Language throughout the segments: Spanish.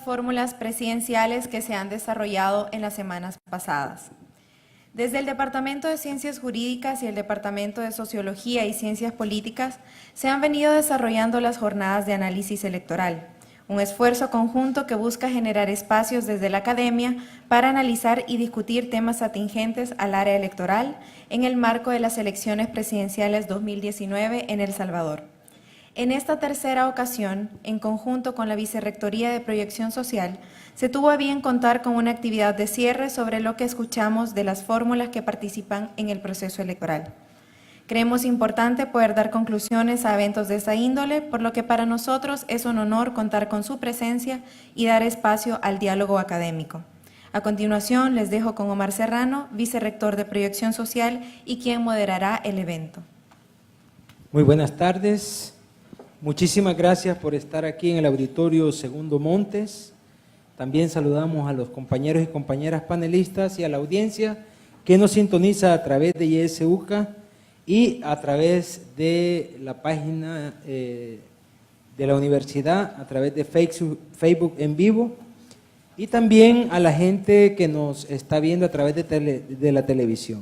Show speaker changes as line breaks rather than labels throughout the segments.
fórmulas presidenciales que se han desarrollado en las semanas pasadas. Desde el Departamento de Ciencias Jurídicas y el Departamento de Sociología y Ciencias Políticas se han venido desarrollando las jornadas de análisis electoral, un esfuerzo conjunto que busca generar espacios desde la academia para analizar y discutir temas atingentes al área electoral en el marco de las elecciones presidenciales 2019 en El Salvador. En esta tercera ocasión, en conjunto con la Vicerrectoría de Proyección Social, se tuvo a bien contar con una actividad de cierre sobre lo que escuchamos de las fórmulas que participan en el proceso electoral. Creemos importante poder dar conclusiones a eventos de esta índole, por lo que para nosotros es un honor contar con su presencia y dar espacio al diálogo académico. A continuación, les dejo con Omar Serrano, Vicerrector de Proyección Social y quien moderará el evento.
Muy buenas tardes. Muchísimas gracias por estar aquí en el Auditorio Segundo Montes. También saludamos a los compañeros y compañeras panelistas y a la audiencia que nos sintoniza a través de YSUCA y a través de la página de la universidad, a través de Facebook en vivo, y también a la gente que nos está viendo a través de la televisión.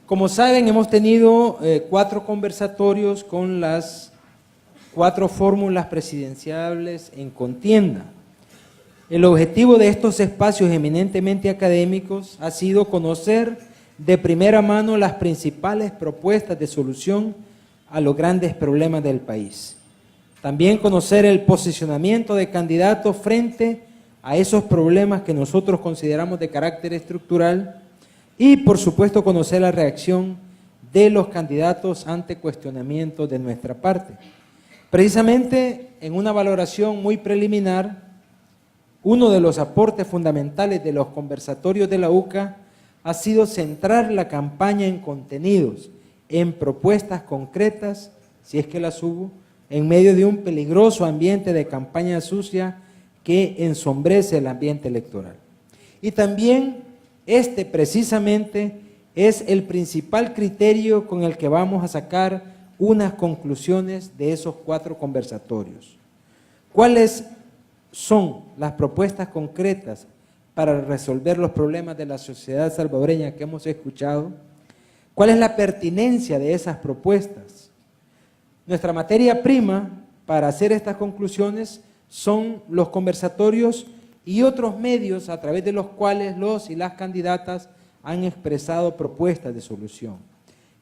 Como saben, hemos tenido 4 conversatorios con las 4 fórmulas presidenciales en contienda. El objetivo de estos espacios eminentemente académicos ha sido conocer de primera mano las principales propuestas de solución a los grandes problemas del país. También conocer el posicionamiento de candidatos frente a esos problemas que nosotros consideramos de carácter estructural y, por supuesto, conocer la reacción de los candidatos ante cuestionamientos de nuestra parte. Precisamente, en una valoración muy preliminar, uno de los aportes fundamentales de los conversatorios de la UCA ha sido centrar la campaña en contenidos, en propuestas concretas, si es que las hubo, en medio de un peligroso ambiente de campaña sucia que ensombrece el ambiente electoral. Y también precisamente es el principal criterio con el que vamos a sacar unas conclusiones de esos 4 conversatorios. ¿Cuáles son las propuestas concretas para resolver los problemas de la sociedad salvadoreña que hemos escuchado? ¿Cuál es la pertinencia de esas propuestas? Nuestra materia prima para hacer estas conclusiones son los conversatorios y otros medios a través de los cuales los y las candidatas han expresado propuestas de solución.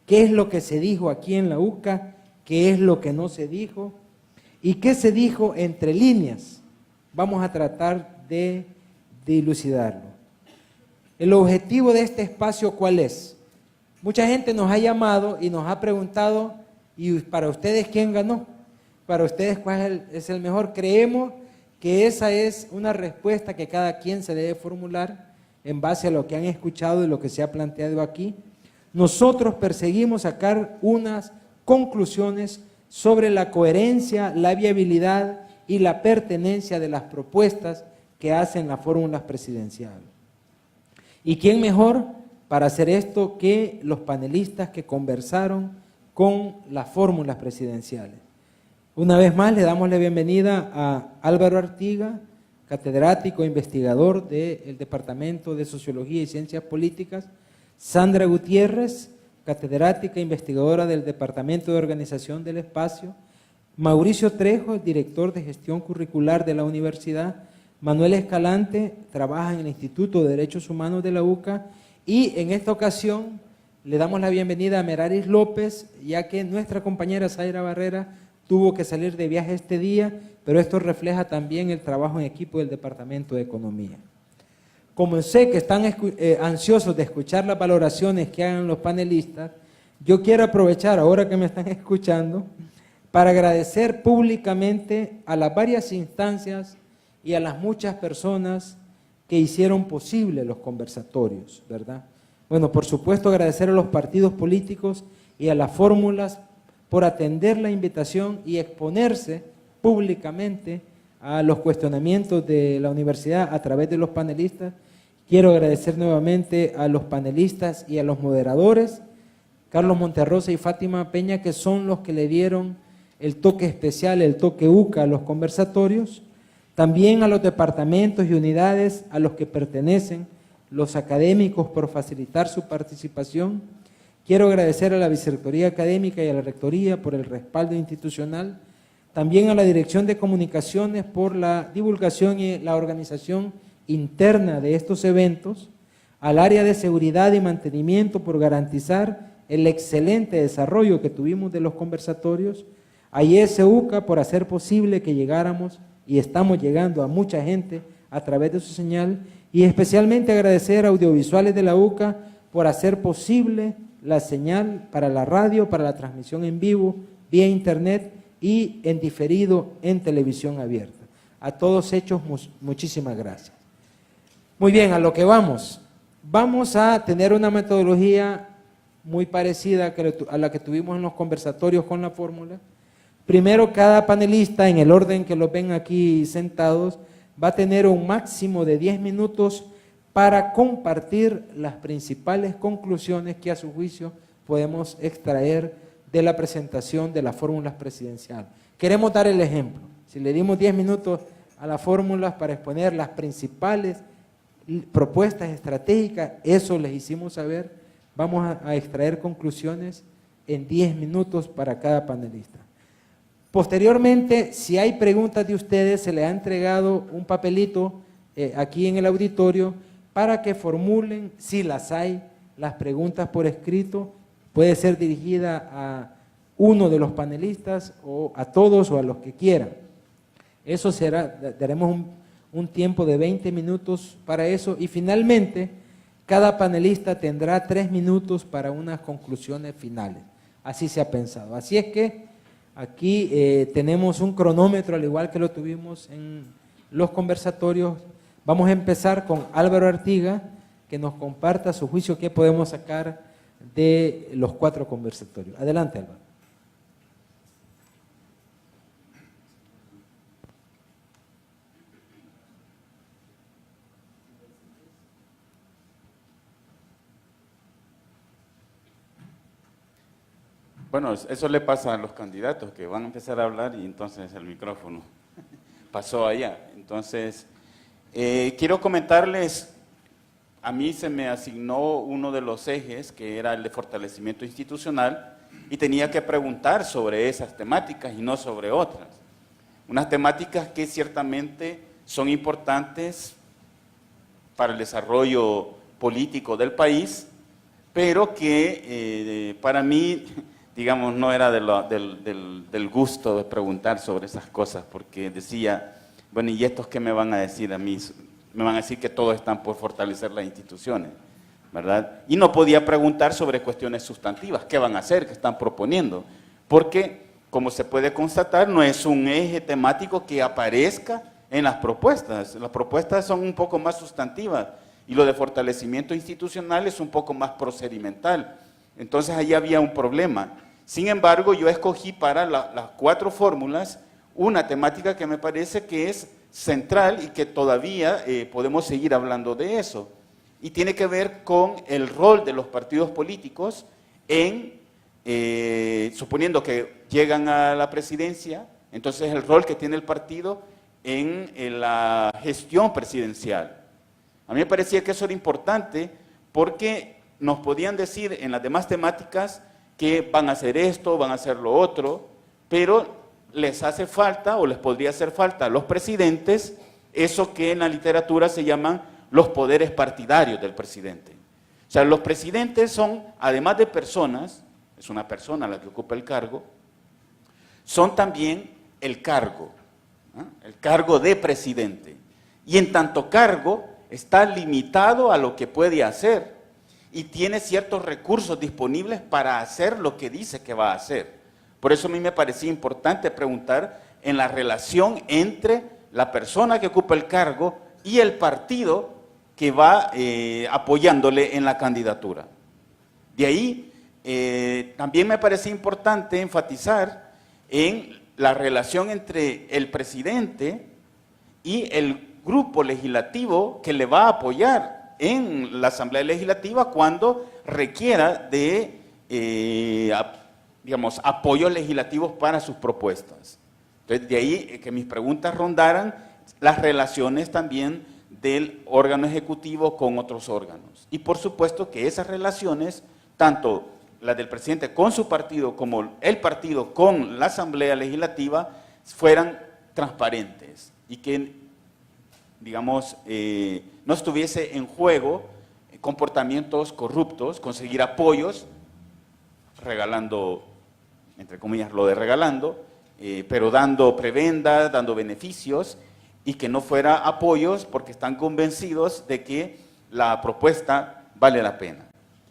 ¿Qué es lo que se dijo aquí en la UCA? ¿Qué es lo que no se dijo? ¿Y qué se dijo entre líneas? Vamos a tratar de dilucidarlo. El objetivo de este espacio, ¿cuál es? Mucha gente nos ha llamado y nos ha preguntado, ¿y para ustedes quién ganó? ¿Para ustedes cuál es el mejor? Creemos que esa es una respuesta que cada quien se debe formular en base a lo que han escuchado y lo que se ha planteado aquí. Nosotros perseguimos sacar unas conclusiones sobre la coherencia, la viabilidad y la pertenencia de las propuestas que hacen las fórmulas presidenciales. ¿Y quién mejor para hacer esto que los panelistas que conversaron con las fórmulas presidenciales? Una vez más le damos la bienvenida a Álvaro Artiga, catedrático e investigador del Departamento de Sociología y Ciencias Políticas, Sandra Gutiérrez, catedrática e investigadora del Departamento de Organización del Espacio, Mauricio Trejo, director de Gestión Curricular de la Universidad, Manuel Escalante, trabaja en el Instituto de Derechos Humanos de la UCA, y en esta ocasión le damos la bienvenida a Meraris López, ya que nuestra compañera Zaira Barrera tuvo que salir de viaje este día, pero esto refleja también el trabajo en equipo del Departamento de Economía. Como sé que están ansiosos de escuchar las valoraciones que hagan los panelistas, yo quiero aprovechar, ahora que me están escuchando, para agradecer públicamente a las varias instancias y a las muchas personas que hicieron posible los conversatorios, ¿verdad? Bueno, por supuesto agradecer a los partidos políticos y a las fórmulas por atender la invitación y exponerse públicamente a los cuestionamientos de la universidad a través de los panelistas. Quiero agradecer nuevamente a los panelistas y a los moderadores, Carlos Monterrosa y Fátima Peña, que son los que le dieron el toque especial, el toque UCA a los conversatorios. También a los departamentos y unidades a los que pertenecen los académicos por facilitar su participación. Quiero agradecer a la Vicerrectoría Académica y a la Rectoría por el respaldo institucional, también a la Dirección de Comunicaciones por la divulgación y la organización interna de estos eventos, al área de seguridad y mantenimiento por garantizar el excelente desarrollo que tuvimos de los conversatorios, a ISUCA por hacer posible que llegáramos y estamos llegando a mucha gente a través de su señal, y especialmente agradecer a Audiovisuales de la UCA por hacer posible la señal para la radio, para la transmisión en vivo, vía internet y en diferido en televisión abierta. A todos hechos, muchísimas gracias. Muy bien, a lo que vamos. Vamos a tener una metodología muy parecida a la que tuvimos en los conversatorios con la fórmula. Primero, cada panelista, en el orden que los ven aquí sentados, va a tener un máximo de 10 minutos para compartir las principales conclusiones que a su juicio podemos extraer de la presentación de las fórmulas presidenciales. Queremos dar el ejemplo. Si le dimos 10 minutos a las fórmulas para exponer las principales propuestas estratégicas, eso les hicimos saber, vamos a extraer conclusiones en 10 minutos para cada panelista. Posteriormente, si hay preguntas de ustedes, se les ha entregado un papelito aquí en el auditorio para que formulen, si las hay, las preguntas por escrito. Puede ser dirigida a uno de los panelistas o a todos o a los que quieran. Eso será, daremos un tiempo de 20 minutos para eso, y finalmente cada panelista tendrá 3 minutos para unas conclusiones finales. Así se ha pensado. Así es que aquí tenemos un cronómetro, al igual que lo tuvimos en los conversatorios. Vamos a empezar con Álvaro Artiga, que nos comparta su juicio qué podemos sacar de los 4 conversatorios. Adelante, Álvaro.
Bueno, eso le pasa a los candidatos, que van a empezar a hablar y entonces el micrófono pasó allá. Entonces, quiero comentarles, a mí se me asignó uno de los ejes, que era el de fortalecimiento institucional, y tenía que preguntar sobre esas temáticas y no sobre otras. Unas temáticas que ciertamente son importantes para el desarrollo político del país, pero que para mí, digamos, no era del gusto de preguntar sobre esas cosas, porque decía, bueno, ¿y estos qué me van a decir a mí? Me van a decir que todos están por fortalecer las instituciones, ¿verdad? Y no podía preguntar sobre cuestiones sustantivas, ¿qué van a hacer?, ¿qué están proponiendo? Porque, como se puede constatar, no es un eje temático que aparezca en las propuestas son un poco más sustantivas, y lo de fortalecimiento institucional es un poco más procedimental. Entonces ahí había un problema. Sin embargo, yo escogí para las 4 fórmulas una temática que me parece que es central y que todavía podemos seguir hablando de eso. Y tiene que ver con el rol de los partidos políticos en, suponiendo que llegan a la presidencia, entonces el rol que tiene el partido en la gestión presidencial. A mí me parecía que eso era importante porque nos podían decir en las demás temáticas que van a hacer esto, van a hacer lo otro, pero les hace falta o les podría hacer falta a los presidentes eso que en la literatura se llaman los poderes partidarios del presidente. O sea, los presidentes son, además de personas, es una persona la que ocupa el cargo, son también el cargo de presidente. Y en tanto cargo está limitado a lo que puede hacer y tiene ciertos recursos disponibles para hacer lo que dice que va a hacer. Por eso a mí me parecía importante preguntar en la relación entre la persona que ocupa el cargo y el partido que va apoyándole en la candidatura. De ahí, también me parecía importante enfatizar en la relación entre el presidente y el grupo legislativo que le va a apoyar en la Asamblea Legislativa cuando requiera de, digamos, apoyos legislativos para sus propuestas. Entonces, de ahí que mis preguntas rondaran las relaciones también del órgano ejecutivo con otros órganos. Y por supuesto que esas relaciones, tanto las del presidente con su partido como el partido con la Asamblea Legislativa, fueran transparentes y que, digamos, no estuviese en juego comportamientos corruptos, conseguir apoyos, regalando, entre comillas, lo de regalando, pero dando prebendas, dando beneficios, y que no fuera apoyos porque están convencidos de que la propuesta vale la pena.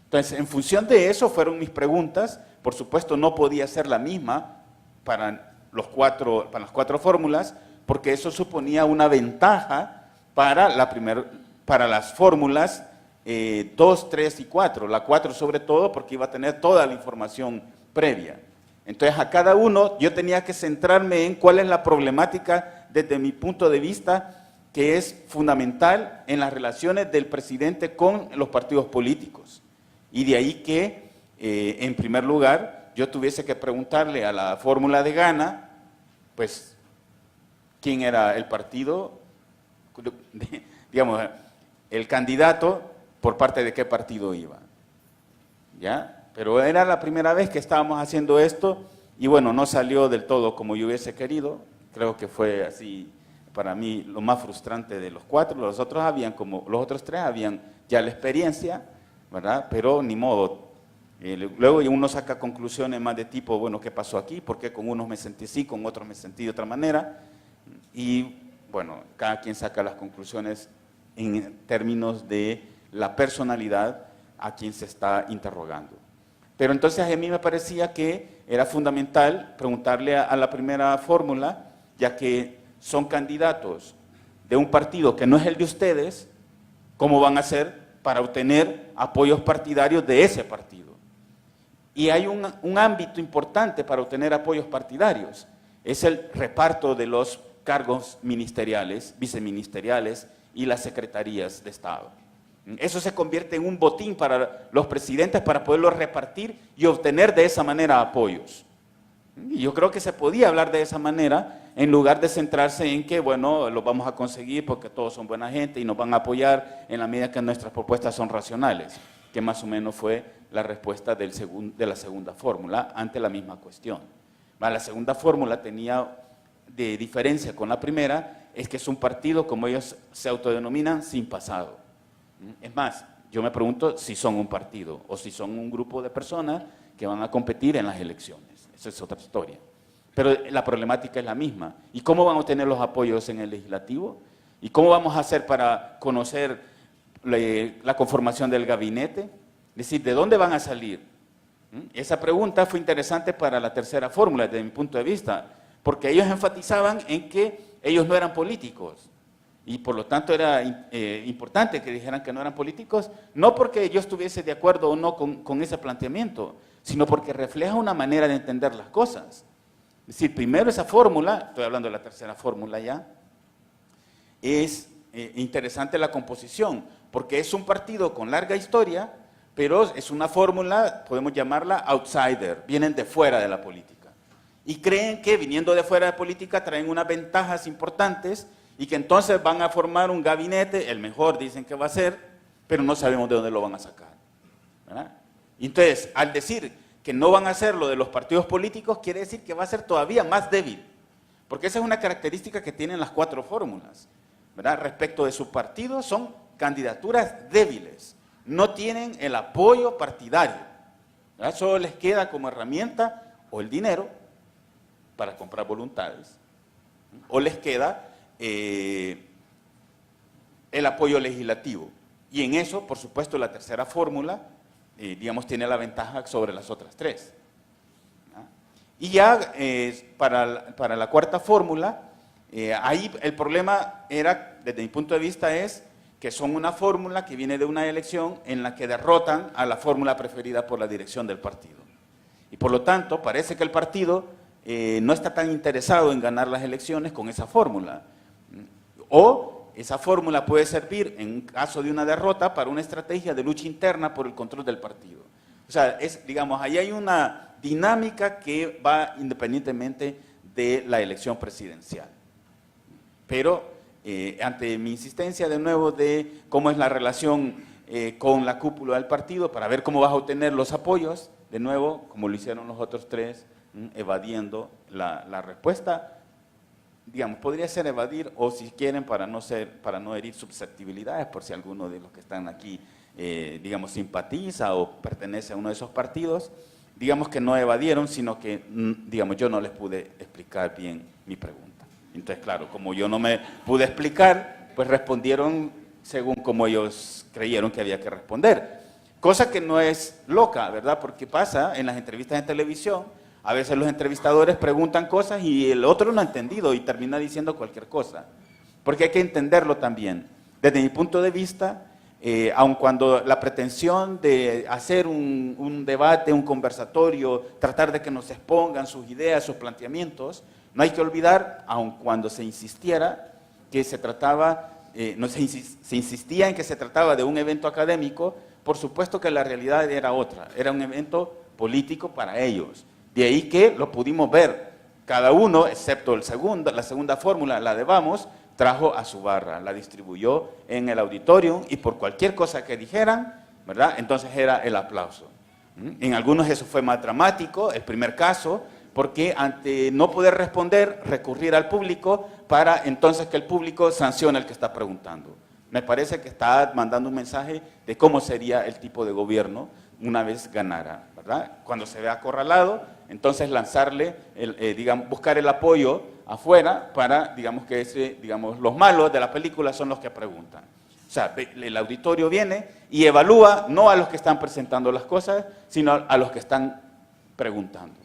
Entonces, en función de eso fueron mis preguntas. Por supuesto, no podía ser la misma para las cuatro fórmulas, porque eso suponía una ventaja para las fórmulas 2, 3 y 4. La 4 sobre todo porque iba a tener toda la información previa. Entonces, a cada uno yo tenía que centrarme en cuál es la problemática desde mi punto de vista, que es fundamental en las relaciones del presidente con los partidos políticos. Y de ahí que, en primer lugar, yo tuviese que preguntarle a la fórmula de Gana, pues, quién era el partido, digamos, el candidato, por parte de qué partido iba. ¿Ya? Pero era la primera vez que estábamos haciendo esto, y bueno, no salió del todo como yo hubiese querido. Creo que fue así, para mí, lo más frustrante de los 4. Los otros 3 habían ya la experiencia, ¿verdad? Pero ni modo. Luego uno saca conclusiones más de tipo, bueno, ¿qué pasó aquí? ¿Por qué con unos me sentí así, con otros me sentí de otra manera? Y bueno, cada quien saca las conclusiones en términos de la personalidad a quien se está interrogando. Pero entonces a mí me parecía que era fundamental preguntarle a la primera fórmula, ya que son candidatos de un partido que no es el de ustedes, ¿cómo van a hacer para obtener apoyos partidarios de ese partido? Y hay un ámbito importante para obtener apoyos partidarios, es el reparto de los cargos ministeriales, viceministeriales y las secretarías de Estado. Eso se convierte en un botín para los presidentes para poderlos repartir y obtener de esa manera apoyos. Y yo creo que se podía hablar de esa manera en lugar de centrarse en que, bueno, lo vamos a conseguir porque todos son buena gente y nos van a apoyar en la medida que nuestras propuestas son racionales, que más o menos fue la respuesta de la segunda fórmula ante la misma cuestión. La segunda fórmula tenía de diferencia con la primera, es que es un partido, como ellos se autodenominan, sin pasado. Es más, yo me pregunto si son un partido o si son un grupo de personas que van a competir en las elecciones. Esa es otra historia. Pero la problemática es la misma. ¿Y cómo van a obtener los apoyos en el legislativo? ¿Y cómo vamos a hacer para conocer la conformación del gabinete? Es decir, ¿de dónde van a salir? Esa pregunta fue interesante para la tercera fórmula, desde mi punto de vista, porque ellos enfatizaban en que ellos no eran políticos. Y por lo tanto era importante que dijeran que no eran políticos, no porque yo estuviese de acuerdo o no con ese planteamiento, sino porque refleja una manera de entender las cosas. Es decir, primero esa fórmula, estoy hablando de la tercera fórmula ya, es interesante la composición, porque es un partido con larga historia, pero es una fórmula, podemos llamarla outsider, vienen de fuera de la política. Y creen que viniendo de fuera de política traen unas ventajas importantes y que entonces van a formar un gabinete, el mejor dicen que va a ser, pero no sabemos de dónde lo van a sacar, ¿verdad? Entonces, al decir que no van a hacer lo de los partidos políticos, quiere decir que va a ser todavía más débil, porque esa es una característica que tienen las 4 fórmulas, ¿verdad? Respecto de su partido, son candidaturas débiles, no tienen el apoyo partidario, ¿verdad? Solo les queda como herramienta o el dinero para comprar voluntades, o les queda el apoyo legislativo. Y en eso, por supuesto, la tercera fórmula, digamos, tiene la ventaja sobre las otras 3. ¿Ah? Y ya para la cuarta fórmula, ahí el problema era, desde mi punto de vista, es que son una fórmula que viene de una elección en la que derrotan a la fórmula preferida por la dirección del partido. Y por lo tanto, parece que el partido no está tan interesado en ganar las elecciones con esa fórmula. O esa fórmula puede servir, en caso de una derrota, para una estrategia de lucha interna por el control del partido. O sea, digamos, ahí hay una dinámica que va independientemente de la elección presidencial. Pero ante mi insistencia de nuevo de cómo es la relación con la cúpula del partido, para ver cómo vas a obtener los apoyos, de nuevo, como lo hicieron los otros tres, evadiendo la respuesta. Digamos, podría ser evadir, o si quieren, para no herir susceptibilidades, por si alguno de los que están aquí, digamos, simpatiza o pertenece a uno de esos partidos, digamos que no evadieron, sino que, digamos, yo no les pude explicar bien mi pregunta. Entonces, claro, como yo no me pude explicar, pues respondieron según como ellos creyeron que había que responder. Cosa que no es loca, ¿verdad? Porque pasa en las entrevistas en televisión, a veces los entrevistadores preguntan cosas y el otro no ha entendido y termina diciendo cualquier cosa. Porque hay que entenderlo también. Desde mi punto de vista, aun cuando la pretensión de hacer un debate, un conversatorio, tratar de que nos expongan sus ideas, sus planteamientos, no hay que olvidar, aun cuando se insistiera que se trataba, se insistía en que se trataba de un evento académico, por supuesto que la realidad era otra, era un evento político para ellos. De ahí que lo pudimos ver, cada uno, excepto la segunda fórmula, la de Vamos, trajo a su barra, la distribuyó en el auditorium y por cualquier cosa que dijeran, ¿verdad? Entonces era el aplauso. En algunos eso fue más dramático, el primer caso, porque ante no poder responder, recurrir al público para entonces que el público sancione al que está preguntando. Me parece que está mandando un mensaje de cómo sería el tipo de gobierno una vez ganara, ¿verdad? Cuando se vea acorralado, entonces lanzarle, digamos, buscar el apoyo afuera para, digamos, que los malos de la película son los que preguntan. O sea, el auditorio viene y evalúa no a los que están presentando las cosas, sino a los que están preguntando.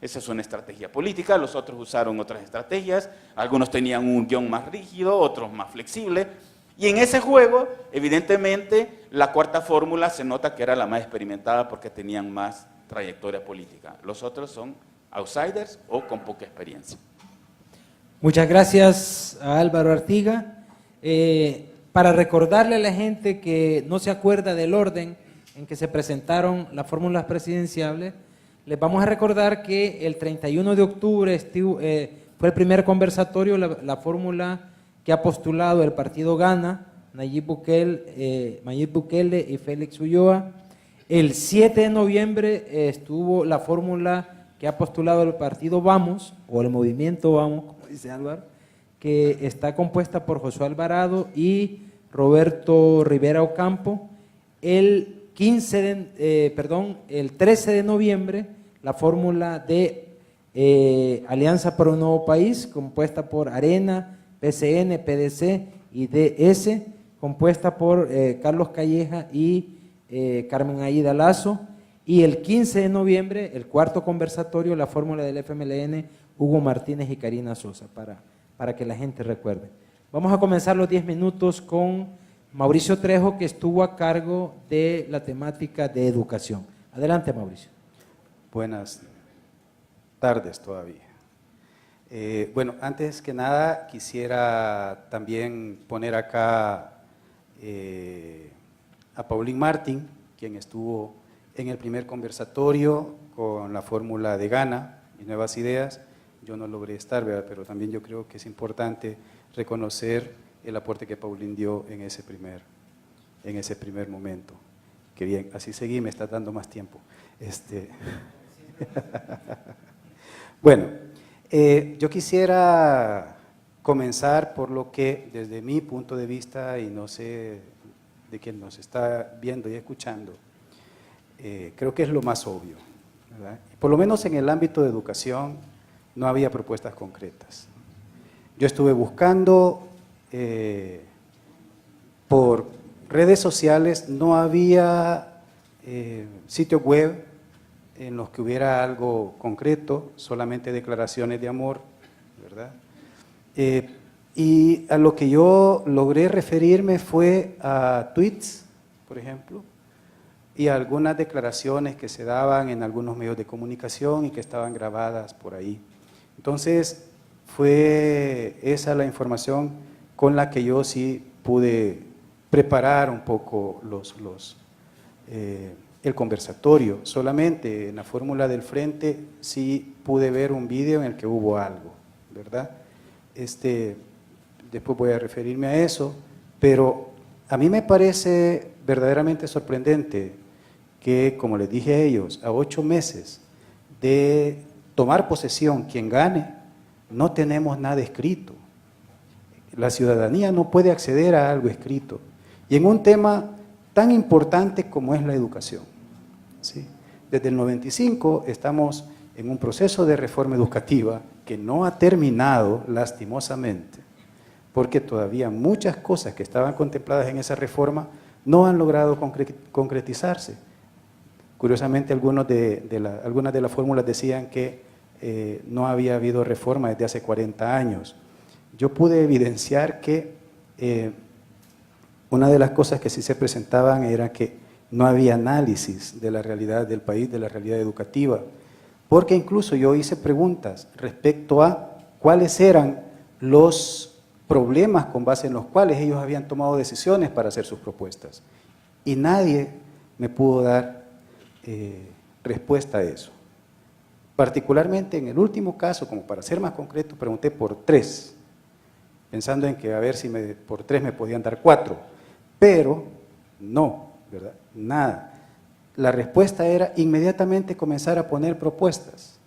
Esa es una estrategia política, los otros usaron otras estrategias, algunos tenían un guión más rígido, otros más flexible, y en ese juego, evidentemente, la cuarta fórmula se nota que era la más experimentada porque tenían más trayectoria política. Los otros son outsiders o con poca experiencia.
Muchas gracias a Álvaro Artiga. Para recordarle a la gente que no se acuerda del orden en que se presentaron las fórmulas presidenciales, les vamos a recordar que el 31 de octubre fue el primer conversatorio, la fórmula que ha postulado el partido Gana, Nayib Bukele y Félix Ulloa. El 7 de noviembre estuvo la fórmula que ha postulado el partido Vamos, o el movimiento Vamos, como dice Álvaro, que está compuesta por Josué Alvarado y Roberto Rivera Ocampo. El 13 de noviembre, la fórmula de Alianza para un Nuevo País, compuesta por Arena, PCN, PDC y DS, compuesta por Carlos Calleja y Carmen Aída Lazo. Y el 15 de noviembre, el cuarto conversatorio, la fórmula del FMLN, Hugo Martínez y Karina Sosa, para que la gente recuerde. Vamos a comenzar los 10 minutos con Mauricio Trejo, que estuvo a cargo de la temática de educación. Adelante, Mauricio.
Buenas tardes todavía. Bueno, antes que nada quisiera también poner acá a Paulín Martín, quien estuvo en el primer conversatorio con la fórmula de Gana y Nuevas Ideas. Yo no logré estar, ¿verdad? Pero también yo creo que es importante reconocer el aporte que Paulín dio en ese primer momento. Qué bien, así seguí, me está dando más tiempo. Bueno, yo quisiera comenzar por lo que desde mi punto de vista, y no sé de quien nos está viendo y escuchando, creo que es lo más obvio, ¿verdad? Por lo menos en el ámbito de educación no había propuestas concretas. Yo estuve buscando por redes sociales, no había sitio web en los que hubiera algo concreto, solamente declaraciones de amor, ¿verdad? Y a lo que yo logré referirme fue a tweets, por ejemplo, y a algunas declaraciones que se daban en algunos medios de comunicación y que estaban grabadas por ahí. Entonces, fue esa la información con la que yo sí pude preparar un poco el conversatorio. Solamente en la fórmula del frente sí pude ver un video en el que hubo algo, ¿verdad? después voy a referirme a eso, pero a mí me parece verdaderamente sorprendente que, como les dije a ellos, a 8 meses de tomar posesión quien gane, no tenemos nada escrito. La ciudadanía no puede acceder a algo escrito. Y en un tema tan importante como es la educación. ¿Sí? Desde el 95 estamos en un proceso de reforma educativa que no ha terminado lastimosamente, porque todavía muchas cosas que estaban contempladas en esa reforma no han logrado concretizarse. Curiosamente, algunas de las fórmulas decían que no había habido reforma desde hace 40 años. Yo pude evidenciar que una de las cosas que sí se presentaban era que no había análisis de la realidad del país, de la realidad educativa, porque incluso yo hice preguntas respecto a cuáles eran los problemas con base en los cuales ellos habían tomado decisiones para hacer sus propuestas. Y nadie me pudo dar respuesta a eso. Particularmente en el último caso, como para ser más concreto, pregunté por 3, pensando en que a ver si por 3 me podían dar 4, pero no, ¿verdad? Nada. La respuesta era inmediatamente comenzar a poner propuestas.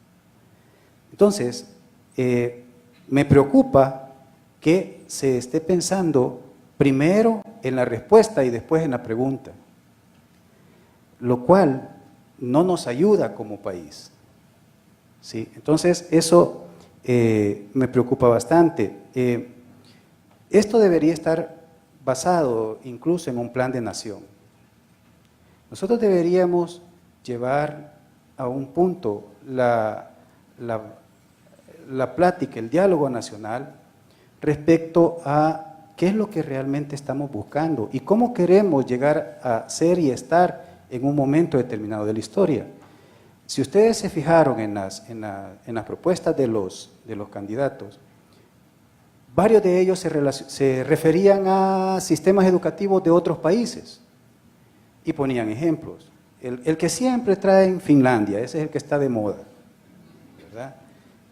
Entonces, me preocupa que se esté pensando primero en la respuesta y después en la pregunta, lo cual no nos ayuda como país. ¿Sí? Entonces, eso me preocupa bastante. Esto debería estar basado incluso en un plan de nación. Nosotros deberíamos llevar a un punto la plática, el diálogo nacional respecto a qué es lo que realmente estamos buscando y cómo queremos llegar a ser y estar en un momento determinado de la historia. Si ustedes se fijaron en las propuestas de los candidatos, varios de ellos se referían a sistemas educativos de otros países y ponían ejemplos. El que siempre traen Finlandia, ese es el que está de moda, ¿verdad?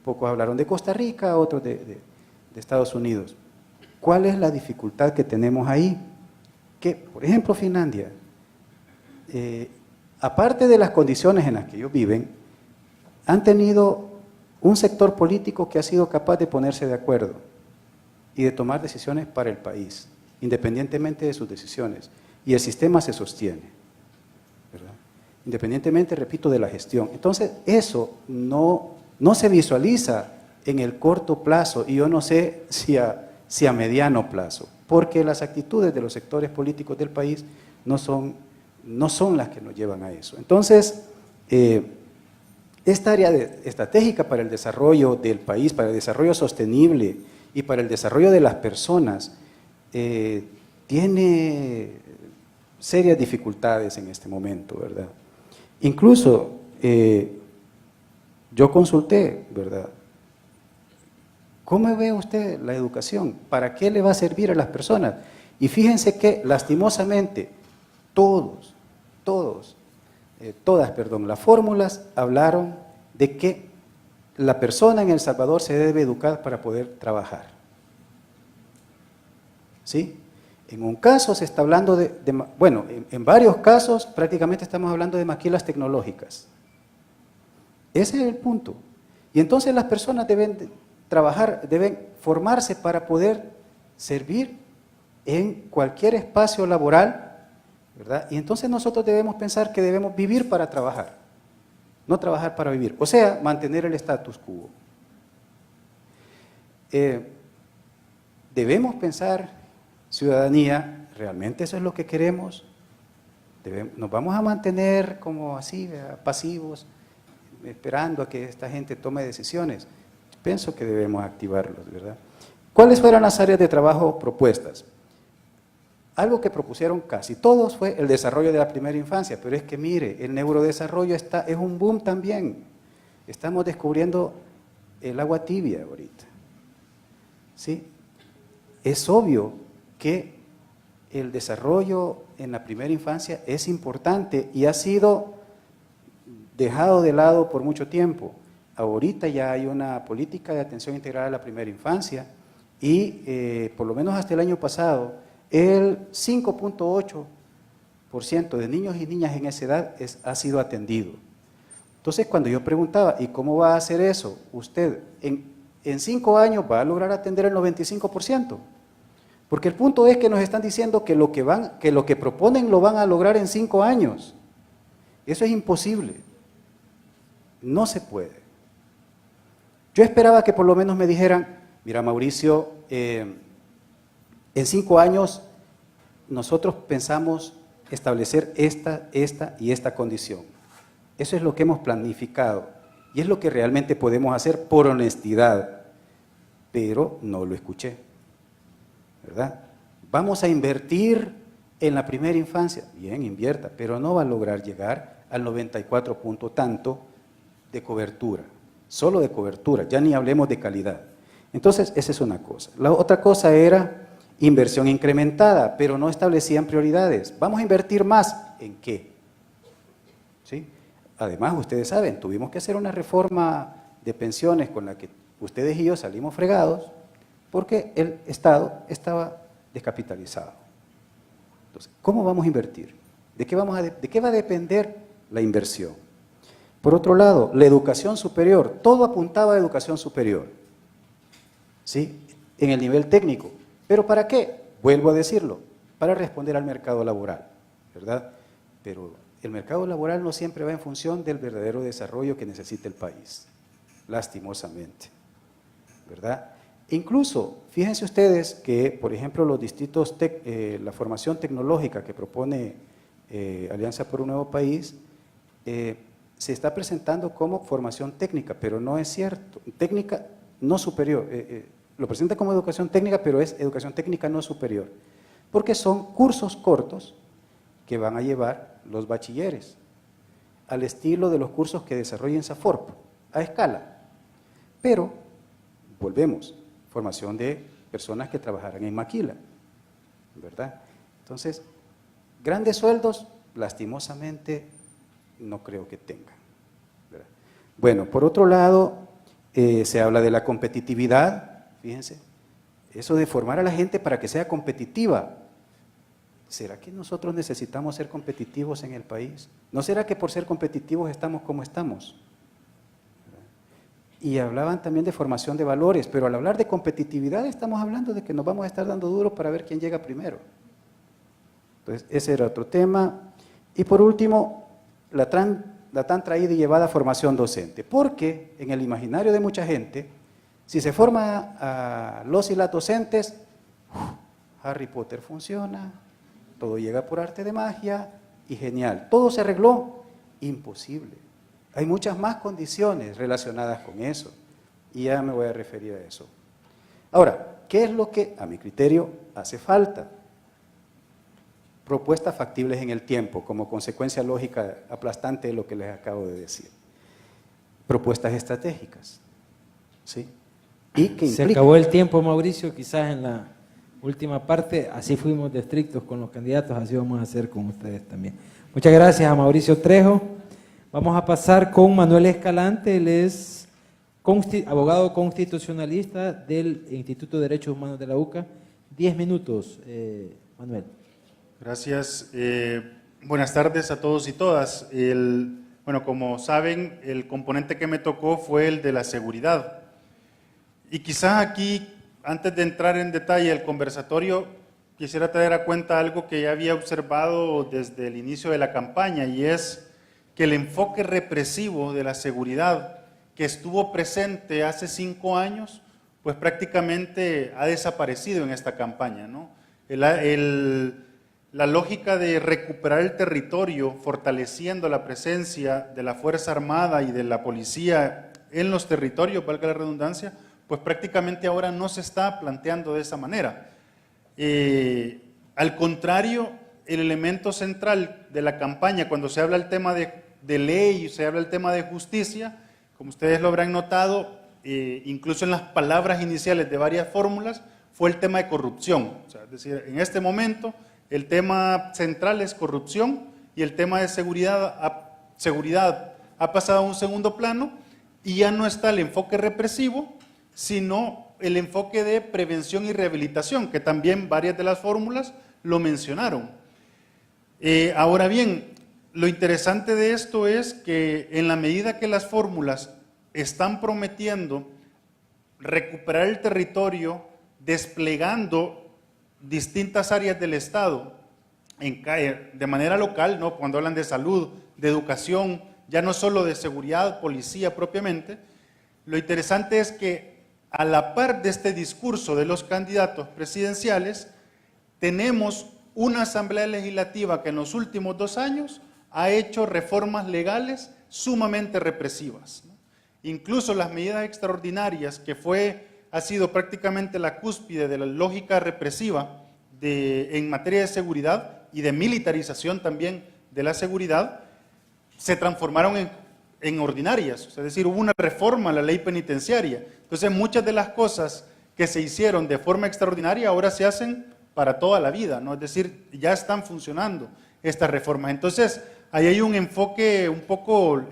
Pocos hablaron de Costa Rica, otros de Estados Unidos. ¿Cuál es la dificultad que tenemos ahí? Que, por ejemplo, Finlandia, aparte de las condiciones en las que ellos viven, han tenido un sector político que ha sido capaz de ponerse de acuerdo y de tomar decisiones para el país, independientemente de sus decisiones. Y el sistema se sostiene, ¿verdad? Independientemente, repito, de la gestión. Entonces, eso no se visualiza en el corto plazo, y yo no sé si a mediano plazo, porque las actitudes de los sectores políticos del país no son las que nos llevan a eso. Entonces, esta área estratégica para el desarrollo del país, para el desarrollo sostenible y para el desarrollo de las personas, tiene serias dificultades en este momento, ¿verdad? Incluso, yo consulté, ¿verdad? ¿Cómo ve usted la educación? ¿Para qué le va a servir a las personas? Y fíjense que, lastimosamente, todas las fórmulas hablaron de que la persona en El Salvador se debe educar para poder trabajar. ¿Sí? En un caso se está hablando en varios casos prácticamente estamos hablando de maquilas tecnológicas. Ese es el punto. Y entonces las personas deben trabajar, deben formarse para poder servir en cualquier espacio laboral, ¿verdad? Y entonces nosotros debemos pensar que debemos vivir para trabajar, no trabajar para vivir, o sea, mantener el status quo. Debemos pensar, ciudadanía, ¿realmente eso es lo que queremos? ¿Nos vamos a mantener como así, pasivos, esperando a que esta gente tome decisiones? Pienso que debemos activarlos, ¿verdad? ¿Cuáles fueron las áreas de trabajo propuestas? Algo que propusieron casi todos fue el desarrollo de la primera infancia, pero es que mire, el neurodesarrollo es un boom también. Estamos descubriendo el agua tibia ahorita. ¿Sí? Es obvio que el desarrollo en la primera infancia es importante y ha sido dejado de lado por mucho tiempo. Ahorita ya hay una política de atención integral a la primera infancia y por lo menos hasta el año pasado, el 5.8% de niños y niñas en esa edad ha sido atendido. Entonces, cuando yo preguntaba, ¿y cómo va a hacer eso? Usted, en 5 años va a lograr atender el 95%. Porque el punto es que nos están diciendo que lo que proponen lo van a lograr en 5 años. Eso es imposible. No se puede. Yo esperaba que por lo menos me dijeran, mira Mauricio, en 5 años nosotros pensamos establecer esta y esta condición. Eso es lo que hemos planificado y es lo que realmente podemos hacer por honestidad, pero no lo escuché, ¿verdad? Vamos a invertir en la primera infancia, bien, invierta, pero no va a lograr llegar al 94 punto tanto de cobertura, solo de cobertura, ya ni hablemos de calidad. Entonces, esa es una cosa. La otra cosa era inversión incrementada, pero no establecían prioridades. Vamos a invertir más, ¿en qué? ¿Sí? Además, ustedes saben, tuvimos que hacer una reforma de pensiones con la que ustedes y yo salimos fregados porque el Estado estaba descapitalizado. Entonces, ¿cómo vamos a invertir? ¿De qué va a depender la inversión? Por otro lado, la educación superior, todo apuntaba a educación superior, ¿sí? En el nivel técnico. ¿Pero para qué? Vuelvo a decirlo, para responder al mercado laboral, ¿verdad? Pero el mercado laboral no siempre va en función del verdadero desarrollo que necesita el país, lastimosamente, ¿verdad? Incluso, fíjense ustedes que, por ejemplo, los distritos, la formación tecnológica que propone Alianza por un Nuevo País, se está presentando como formación técnica, pero no es cierto, técnica no superior, lo presenta como educación técnica, pero es educación técnica no superior, porque son cursos cortos que van a llevar los bachilleres, al estilo de los cursos que desarrolla SAFORP, a escala. Pero, volvemos, formación de personas que trabajarán en maquila, ¿verdad? Entonces, grandes sueldos, lastimosamente, no creo que tengan, ¿verdad? Bueno, por otro lado, se habla de la competitividad, fíjense, eso de formar a la gente para que sea competitiva. ¿Será que nosotros necesitamos ser competitivos en el país? ¿No será que por ser competitivos estamos como estamos? Y hablaban también de formación de valores, pero al hablar de competitividad estamos hablando de que nos vamos a estar dando duro para ver quién llega primero. Entonces, ese era otro tema. Y por último, la tan traída y llevada formación docente, porque en el imaginario de mucha gente, si se forma a los y las docentes, Harry Potter funciona, todo llega por arte de magia y genial. ¿Todo se arregló? Imposible. Hay muchas más condiciones relacionadas con eso y ya me voy a referir a eso. Ahora, ¿qué es lo que, a mi criterio, hace falta? Propuestas factibles en el tiempo, como consecuencia lógica aplastante de lo que les acabo de decir. Propuestas estratégicas, ¿sí? Y que
se acabó el tiempo, Mauricio, quizás en la última parte, así fuimos de estrictos con los candidatos, así vamos a hacer con ustedes también. Muchas gracias a Mauricio Trejo. Vamos a pasar con Manuel Escalante, él es abogado constitucionalista del Instituto de Derechos Humanos de la UCA. 10 minutos, Manuel.
Gracias. Buenas tardes a todos y todas. Bueno, como saben, el componente que me tocó fue el de la seguridad. Y quizás aquí, antes de entrar en detalle el conversatorio, quisiera traer a cuenta algo que ya había observado desde el inicio de la campaña, y es que el enfoque represivo de la seguridad que estuvo presente hace 5 años, pues prácticamente ha desaparecido en esta campaña, ¿no? La lógica de recuperar el territorio, fortaleciendo la presencia de la Fuerza Armada y de la policía en los territorios, valga la redundancia, pues prácticamente ahora no se está planteando de esa manera. Al contrario, el elemento central de la campaña, cuando se habla el tema de ley y se habla el tema de justicia, como ustedes lo habrán notado, incluso en las palabras iniciales de varias fórmulas, fue el tema de corrupción. O sea, es decir, en este momento el tema central es corrupción y el tema de seguridad ha pasado a un segundo plano y ya no está el enfoque represivo, sino el enfoque de prevención y rehabilitación, que también varias de las fórmulas lo mencionaron. Ahora bien, lo interesante de esto es que en la medida que las fórmulas están prometiendo recuperar el territorio, desplegando distintas áreas del Estado de manera local, ¿no? Cuando hablan de salud, de educación, ya no solo de seguridad, policía propiamente, lo interesante es que a la par de este discurso de los candidatos presidenciales, tenemos una Asamblea Legislativa que en los últimos 2 años ha hecho reformas legales sumamente represivas, ¿no? Incluso las medidas extraordinarias, que ha sido prácticamente la cúspide de la lógica represiva en materia de seguridad y de militarización también de la seguridad, se transformaron en ordinarias, es decir, hubo una reforma a la ley penitenciaria. Entonces, muchas de las cosas que se hicieron de forma extraordinaria ahora se hacen para toda la vida, ¿no? Es decir, ya están funcionando estas reformas. Entonces, ahí hay un enfoque un poco,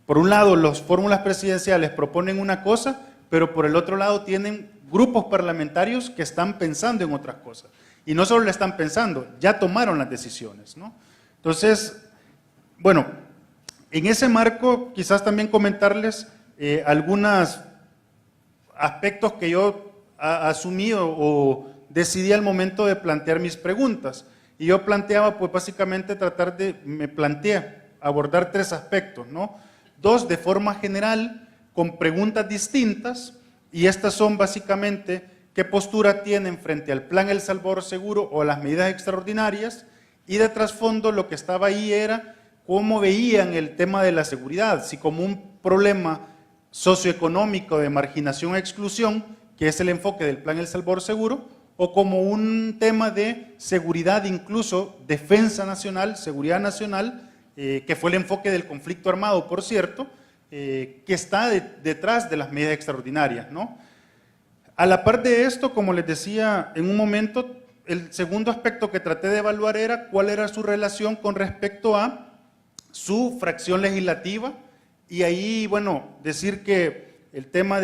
por un lado, las fórmulas presidenciales proponen una cosa, pero por el otro lado tienen grupos parlamentarios que están pensando en otras cosas. Y no solo le están pensando, ya tomaron las decisiones, ¿no? Entonces, bueno, en ese marco quizás también comentarles algunos aspectos que yo asumí o decidí al momento de plantear mis preguntas. Y yo planteaba, pues básicamente me planteé abordar 3 aspectos, ¿no? 2 de forma general, con preguntas distintas, y estas son básicamente qué postura tienen frente al Plan El Salvador Seguro o a las medidas extraordinarias, y de trasfondo lo que estaba ahí era cómo veían el tema de la seguridad, si como un problema socioeconómico de marginación e exclusión, que es el enfoque del Plan El Salvador Seguro, o como un tema de seguridad, incluso defensa nacional, seguridad nacional, que fue el enfoque del conflicto armado, por cierto, que está detrás de las medidas extraordinarias, ¿no? A la par de esto, como les decía en un momento, el segundo aspecto que traté de evaluar era cuál era su relación con respecto a su fracción legislativa, y ahí, bueno, decir que el tema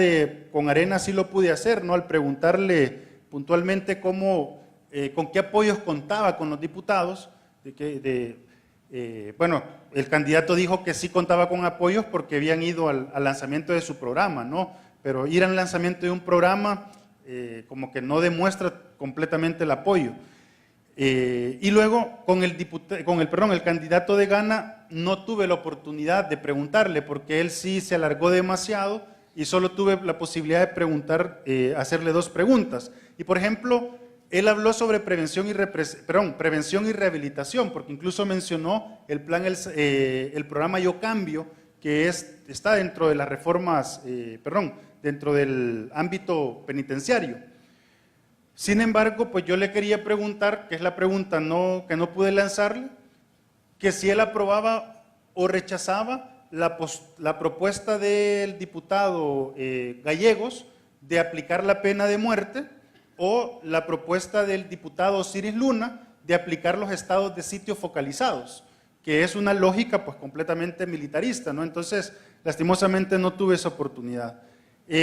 con Arena sí lo pude hacer, ¿no? Al preguntarle puntualmente con qué apoyos contaba con los diputados, bueno, el candidato dijo que sí contaba con apoyos porque habían ido al lanzamiento de su programa, ¿no? Pero ir al lanzamiento de un programa como que no demuestra completamente el apoyo. Y luego con el candidato de Gana no tuve la oportunidad de preguntarle porque él sí se alargó demasiado y solo tuve la posibilidad de hacerle 2 preguntas. Y por ejemplo, él habló sobre prevención y rehabilitación, porque incluso mencionó el programa Yo Cambio, que está dentro de las reformas, dentro del ámbito penitenciario. Sin embargo, pues yo le quería preguntar, que es la pregunta que no pude lanzarle, que si él aprobaba o rechazaba la propuesta del diputado Gallegos de aplicar la pena de muerte o la propuesta del diputado Osiris Luna de aplicar los estados de sitio focalizados, que es una lógica pues completamente militarista, ¿no? Entonces, lastimosamente no tuve esa oportunidad.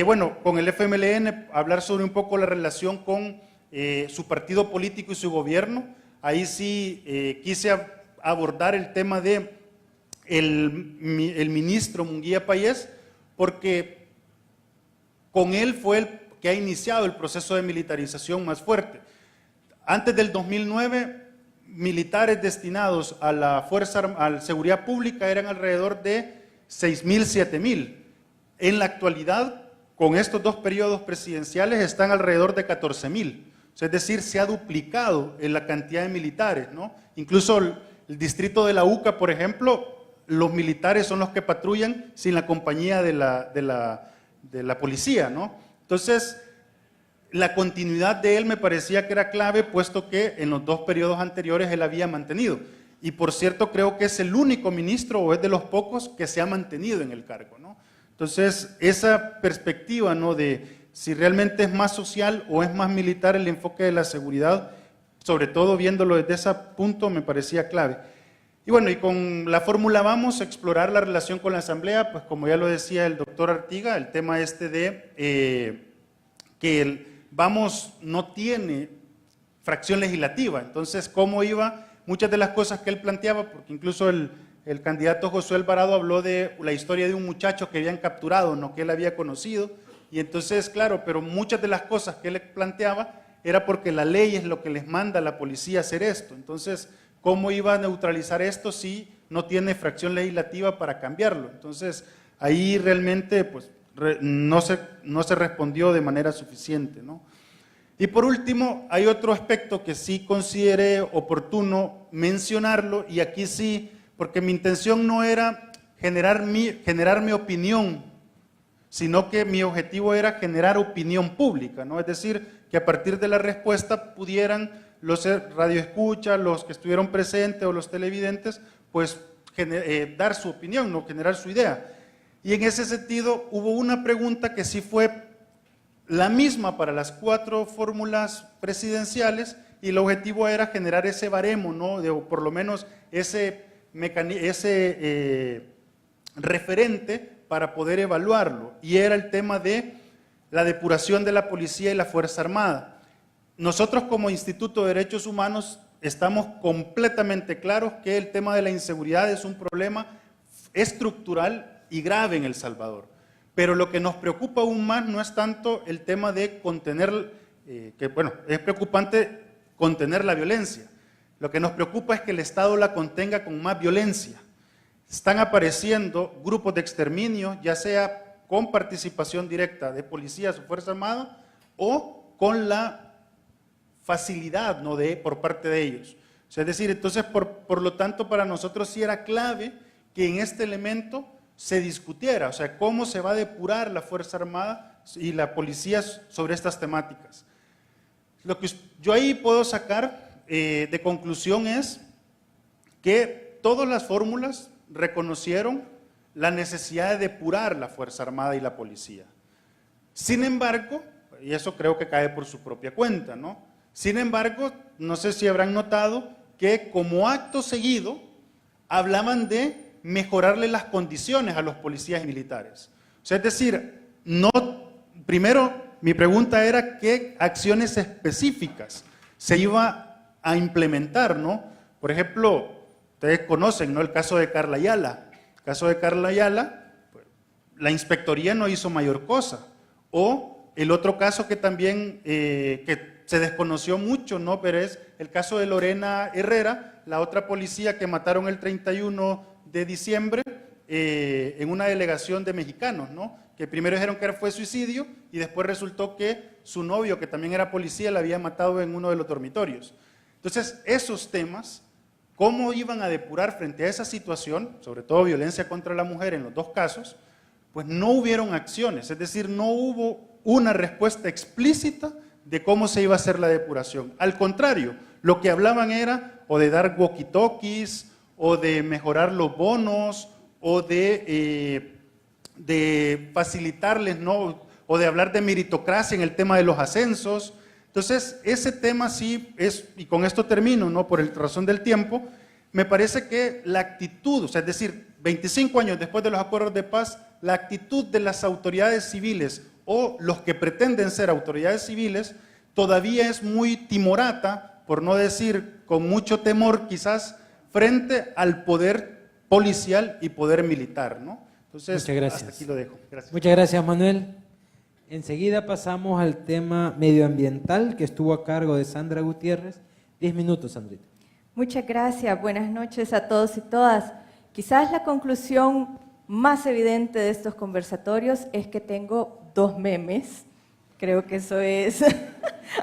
Bueno, con el FMLN, hablar sobre un poco la relación con su partido político y su gobierno. Ahí sí quise abordar el tema de el ministro Munguía Payés, porque con él fue el que ha iniciado el proceso de militarización más fuerte. Antes del 2009, militares destinados a la seguridad pública eran alrededor de 6.000, 7.000. En la actualidad, con estos 2 periodos presidenciales, están alrededor de 14.000. O sea, es decir, se ha duplicado en la cantidad de militares, ¿no? Incluso el distrito de la UCA, por ejemplo, los militares son los que patrullan sin la compañía de la policía, ¿no? Entonces, la continuidad de él me parecía que era clave, puesto que en los 2 periodos anteriores él había mantenido. Y por cierto, creo que es el único ministro, o es de los pocos, que se ha mantenido en el cargo, ¿no? Entonces, esa perspectiva, ¿no?, de si realmente es más social o es más militar el enfoque de la seguridad, sobre todo viéndolo desde ese punto, me parecía clave. Y bueno, y con la fórmula vamos a explorar la relación con la Asamblea, pues como ya lo decía el doctor Artiga, el tema de que el Vamos no tiene fracción legislativa. Entonces, ¿cómo iba? Muchas de las cosas que él planteaba, porque incluso el candidato Josué Alvarado habló de la historia de un muchacho que habían capturado, no que él había conocido, y entonces, claro, pero muchas de las cosas que él planteaba era porque la ley es lo que les manda a la policía hacer esto. Entonces, ¿cómo iba a neutralizar esto si no tiene fracción legislativa para cambiarlo? Entonces, ahí realmente pues, no se respondió de manera suficiente, ¿no? Y por último, hay otro aspecto que sí consideré oportuno mencionarlo, y aquí sí, porque mi intención no era generar mi opinión, sino que mi objetivo era generar opinión pública, ¿no? Es decir, que a partir de la respuesta pudieran los radioescuchas, los que estuvieron presentes o los televidentes, pues dar su opinión, ¿no? Generar su idea. Y en ese sentido hubo una pregunta que sí fue la misma para las 4 fórmulas presidenciales, y el objetivo era generar ese baremo, ¿no? O por lo menos ese referente para poder evaluarlo, y era el tema de la depuración de la policía y la Fuerza Armada. Nosotros como Instituto de Derechos Humanos estamos completamente claros que el tema de la inseguridad es un problema estructural y grave en El Salvador. Pero lo que nos preocupa aún más no es tanto el tema de contener, que bueno, es preocupante contener la violencia. Lo que nos preocupa es que el Estado la contenga con más violencia. Están apareciendo grupos de exterminio, ya sea con participación directa de policías o Fuerza Armada, o con la facilidad, ¿no? por parte de ellos. O sea, es decir, entonces, por lo tanto, para nosotros sí era clave que en este elemento se discutiera, o sea, cómo se va a depurar la Fuerza Armada y la policía sobre estas temáticas. Lo que yo ahí puedo sacar de conclusión es que todas las fórmulas reconocieron la necesidad de depurar la Fuerza Armada y la policía. Sin embargo, y eso creo que cae por su propia cuenta, ¿no? Sin embargo, no sé si habrán notado que como acto seguido hablaban de mejorarle las condiciones a los policías y militares. O sea, es decir, primero mi pregunta era qué acciones específicas se iba a implementar, ¿no? Por ejemplo, ustedes conocen, ¿no?, el caso de Carla Ayala. El caso de Carla Ayala, pues, la inspectoría no hizo mayor cosa. O el otro caso que también que se desconoció mucho, ¿no?, pero es el caso de Lorena Herrera, la otra policía que mataron el 31 de diciembre en una delegación de mexicanos, ¿no?, que primero dijeron que fue suicidio y después resultó que su novio, que también era policía, la había matado en uno de los dormitorios. Entonces, esos temas, ¿cómo iban a depurar frente a esa situación, sobre todo violencia contra la mujer en los dos casos? Pues no hubieron acciones, es decir, no hubo una respuesta explícita de cómo se iba a hacer la depuración. Al contrario, lo que hablaban era o de dar walkie-talkies, o de mejorar los bonos, o de facilitarles, ¿no?, o de hablar de meritocracia en el tema de los ascensos. Entonces, ese tema sí es, y con esto termino, ¿no?, por razón del tiempo, me parece que la actitud, o sea, es decir, 25 años después de los acuerdos de paz, la actitud de las autoridades civiles o los que pretenden ser autoridades civiles todavía es muy timorata, por no decir con mucho temor quizás, frente al poder policial y poder militar, ¿no? Entonces,
muchas gracias.
Hasta aquí lo dejo. Gracias.
Muchas gracias, Manuel. Enseguida pasamos al tema medioambiental, que estuvo a cargo de Sandra Gutiérrez. 10 minutos, Sandrita.
Muchas gracias. Buenas noches a todos y todas. Quizás la conclusión más evidente de estos conversatorios es que tengo 2 memes. Creo que eso es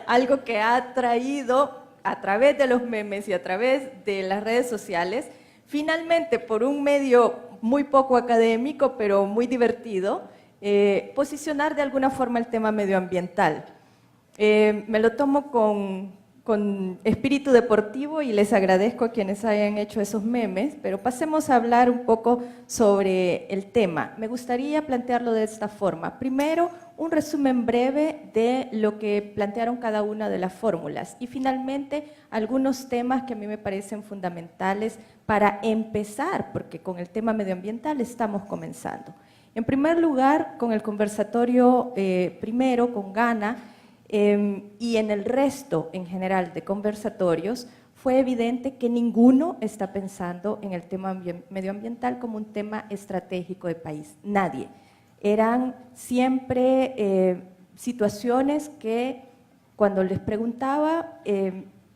algo que ha traído a través de los memes y a través de las redes sociales, finalmente por un medio muy poco académico, pero muy divertido, posicionar de alguna forma el tema medioambiental. Me lo tomo con espíritu deportivo y les agradezco a quienes hayan hecho esos memes, pero pasemos a hablar un poco sobre el tema. Me gustaría plantearlo de esta forma. Primero, un resumen breve de lo que plantearon cada una de las fórmulas y finalmente algunos temas que a mí me parecen fundamentales para empezar, porque con el tema medioambiental estamos comenzando. En primer lugar, con el conversatorio primero, con Ghana, y en el resto en general de conversatorios, fue evidente que ninguno está pensando en el tema medioambiental como un tema estratégico de país, nadie. Eran siempre situaciones que cuando les preguntaba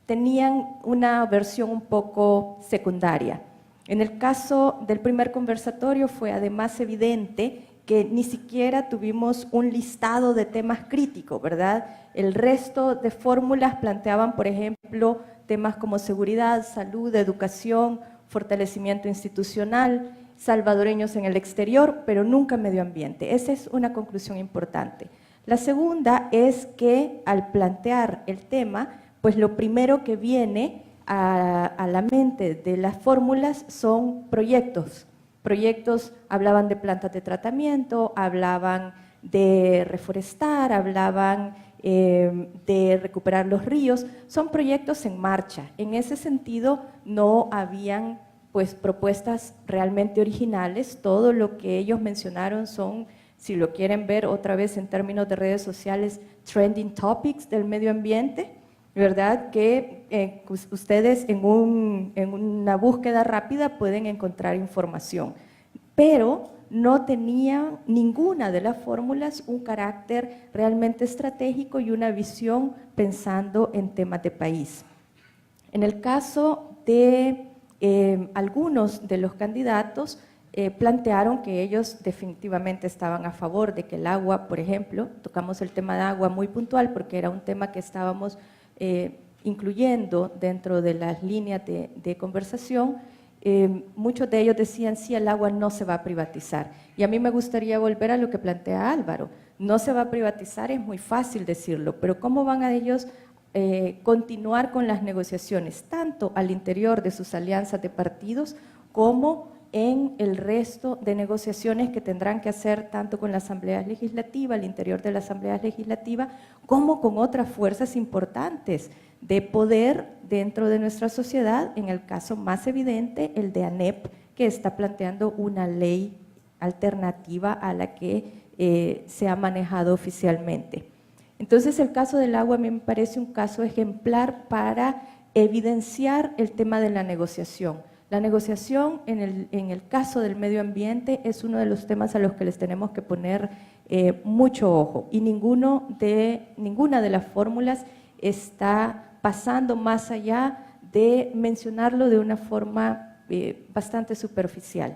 tenían una versión un poco secundaria. En el caso del primer conversatorio fue además evidente que ni siquiera tuvimos un listado de temas críticos, ¿verdad? El resto de fórmulas planteaban, por ejemplo, temas como seguridad, salud, educación, fortalecimiento institucional, salvadoreños en el exterior, pero nunca medio ambiente. Esa es una conclusión importante. La segunda es que al plantear el tema, pues lo primero que viene a la mente de las fórmulas son proyectos. Proyectos hablaban de plantas de tratamiento, hablaban de reforestar, hablaban de recuperar los ríos. Son proyectos en marcha. En ese sentido no habían pues propuestas realmente originales. Todo lo que ellos mencionaron son, si lo quieren ver otra vez en términos de redes sociales, trending topics del medio ambiente, ¿verdad? Que ustedes en una búsqueda rápida pueden encontrar información, pero no tenía ninguna de las fórmulas un carácter realmente estratégico y una visión pensando en temas de país. En el caso de algunos de los candidatos, plantearon que ellos definitivamente estaban a favor de que el agua, por ejemplo, tocamos el tema de agua muy puntual porque era un tema que estábamos incluyendo dentro de las líneas de conversación. Muchos de ellos decían, sí, el agua no se va a privatizar. Y a mí me gustaría volver a lo que plantea Álvaro. No se va a privatizar, es muy fácil decirlo, pero ¿cómo van a ellos continuar con las negociaciones, tanto al interior de sus alianzas de partidos como en el resto de negociaciones que tendrán que hacer tanto con la Asamblea Legislativa, al interior de la Asamblea Legislativa, como con otras fuerzas importantes de poder dentro de nuestra sociedad, en el caso más evidente, el de ANEP, que está planteando una ley alternativa a la que se ha manejado oficialmente. Entonces, el caso del agua a mí me parece un caso ejemplar para evidenciar el tema de la negociación. La negociación en el caso del medio ambiente es uno de los temas a los que les tenemos que poner mucho ojo y ninguna de las fórmulas está pasando más allá de mencionarlo de una forma bastante superficial.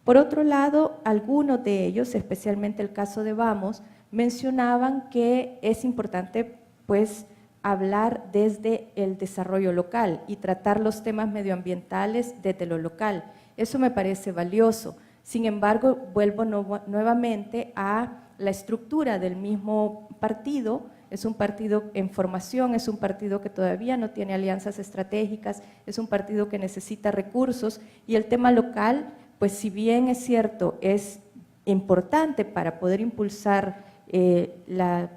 Por otro lado, algunos de ellos, especialmente el caso de Vamos, mencionaban que es importante pues hablar desde el desarrollo local y tratar los temas medioambientales desde lo local. Eso me parece valioso. Sin embargo, vuelvo nuevamente a la estructura del mismo partido. Es un partido en formación, es un partido que todavía no tiene alianzas estratégicas, es un partido que necesita recursos y el tema local, pues si bien es cierto, es importante para poder impulsar la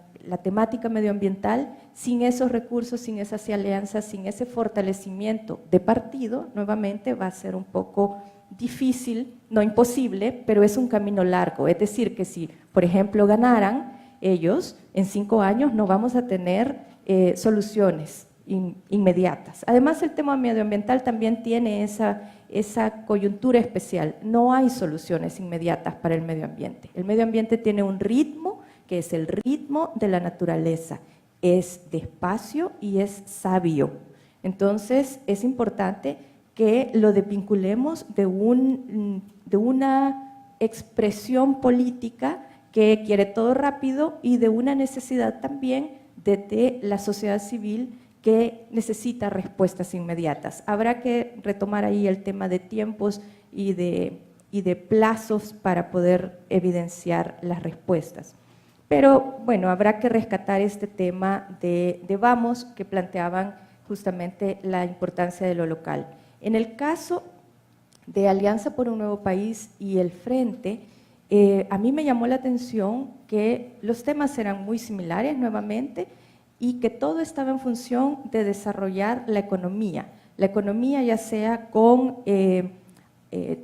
temática medioambiental, sin esos recursos, sin esas alianzas, sin ese fortalecimiento de partido, nuevamente va a ser un poco difícil, no imposible, pero es un camino largo. Es decir, que si, por ejemplo, ganaran ellos, en 5 años no vamos a tener soluciones inmediatas. Además, el tema medioambiental también tiene esa coyuntura especial. No hay soluciones inmediatas para el medio ambiente. El medio ambiente tiene un ritmo que es el ritmo de la naturaleza. Es despacio y es sabio. Entonces, es importante que lo desvinculemos de una expresión política que quiere todo rápido y de una necesidad también de la sociedad civil que necesita respuestas inmediatas. Habrá que retomar ahí el tema de tiempos y de plazos para poder evidenciar las respuestas. Pero bueno, habrá que rescatar este tema de Vamos, que planteaban justamente la importancia de lo local. En el caso de Alianza por un Nuevo País y el Frente, a mí me llamó la atención que los temas eran muy similares nuevamente y que todo estaba en función de desarrollar la economía ya sea con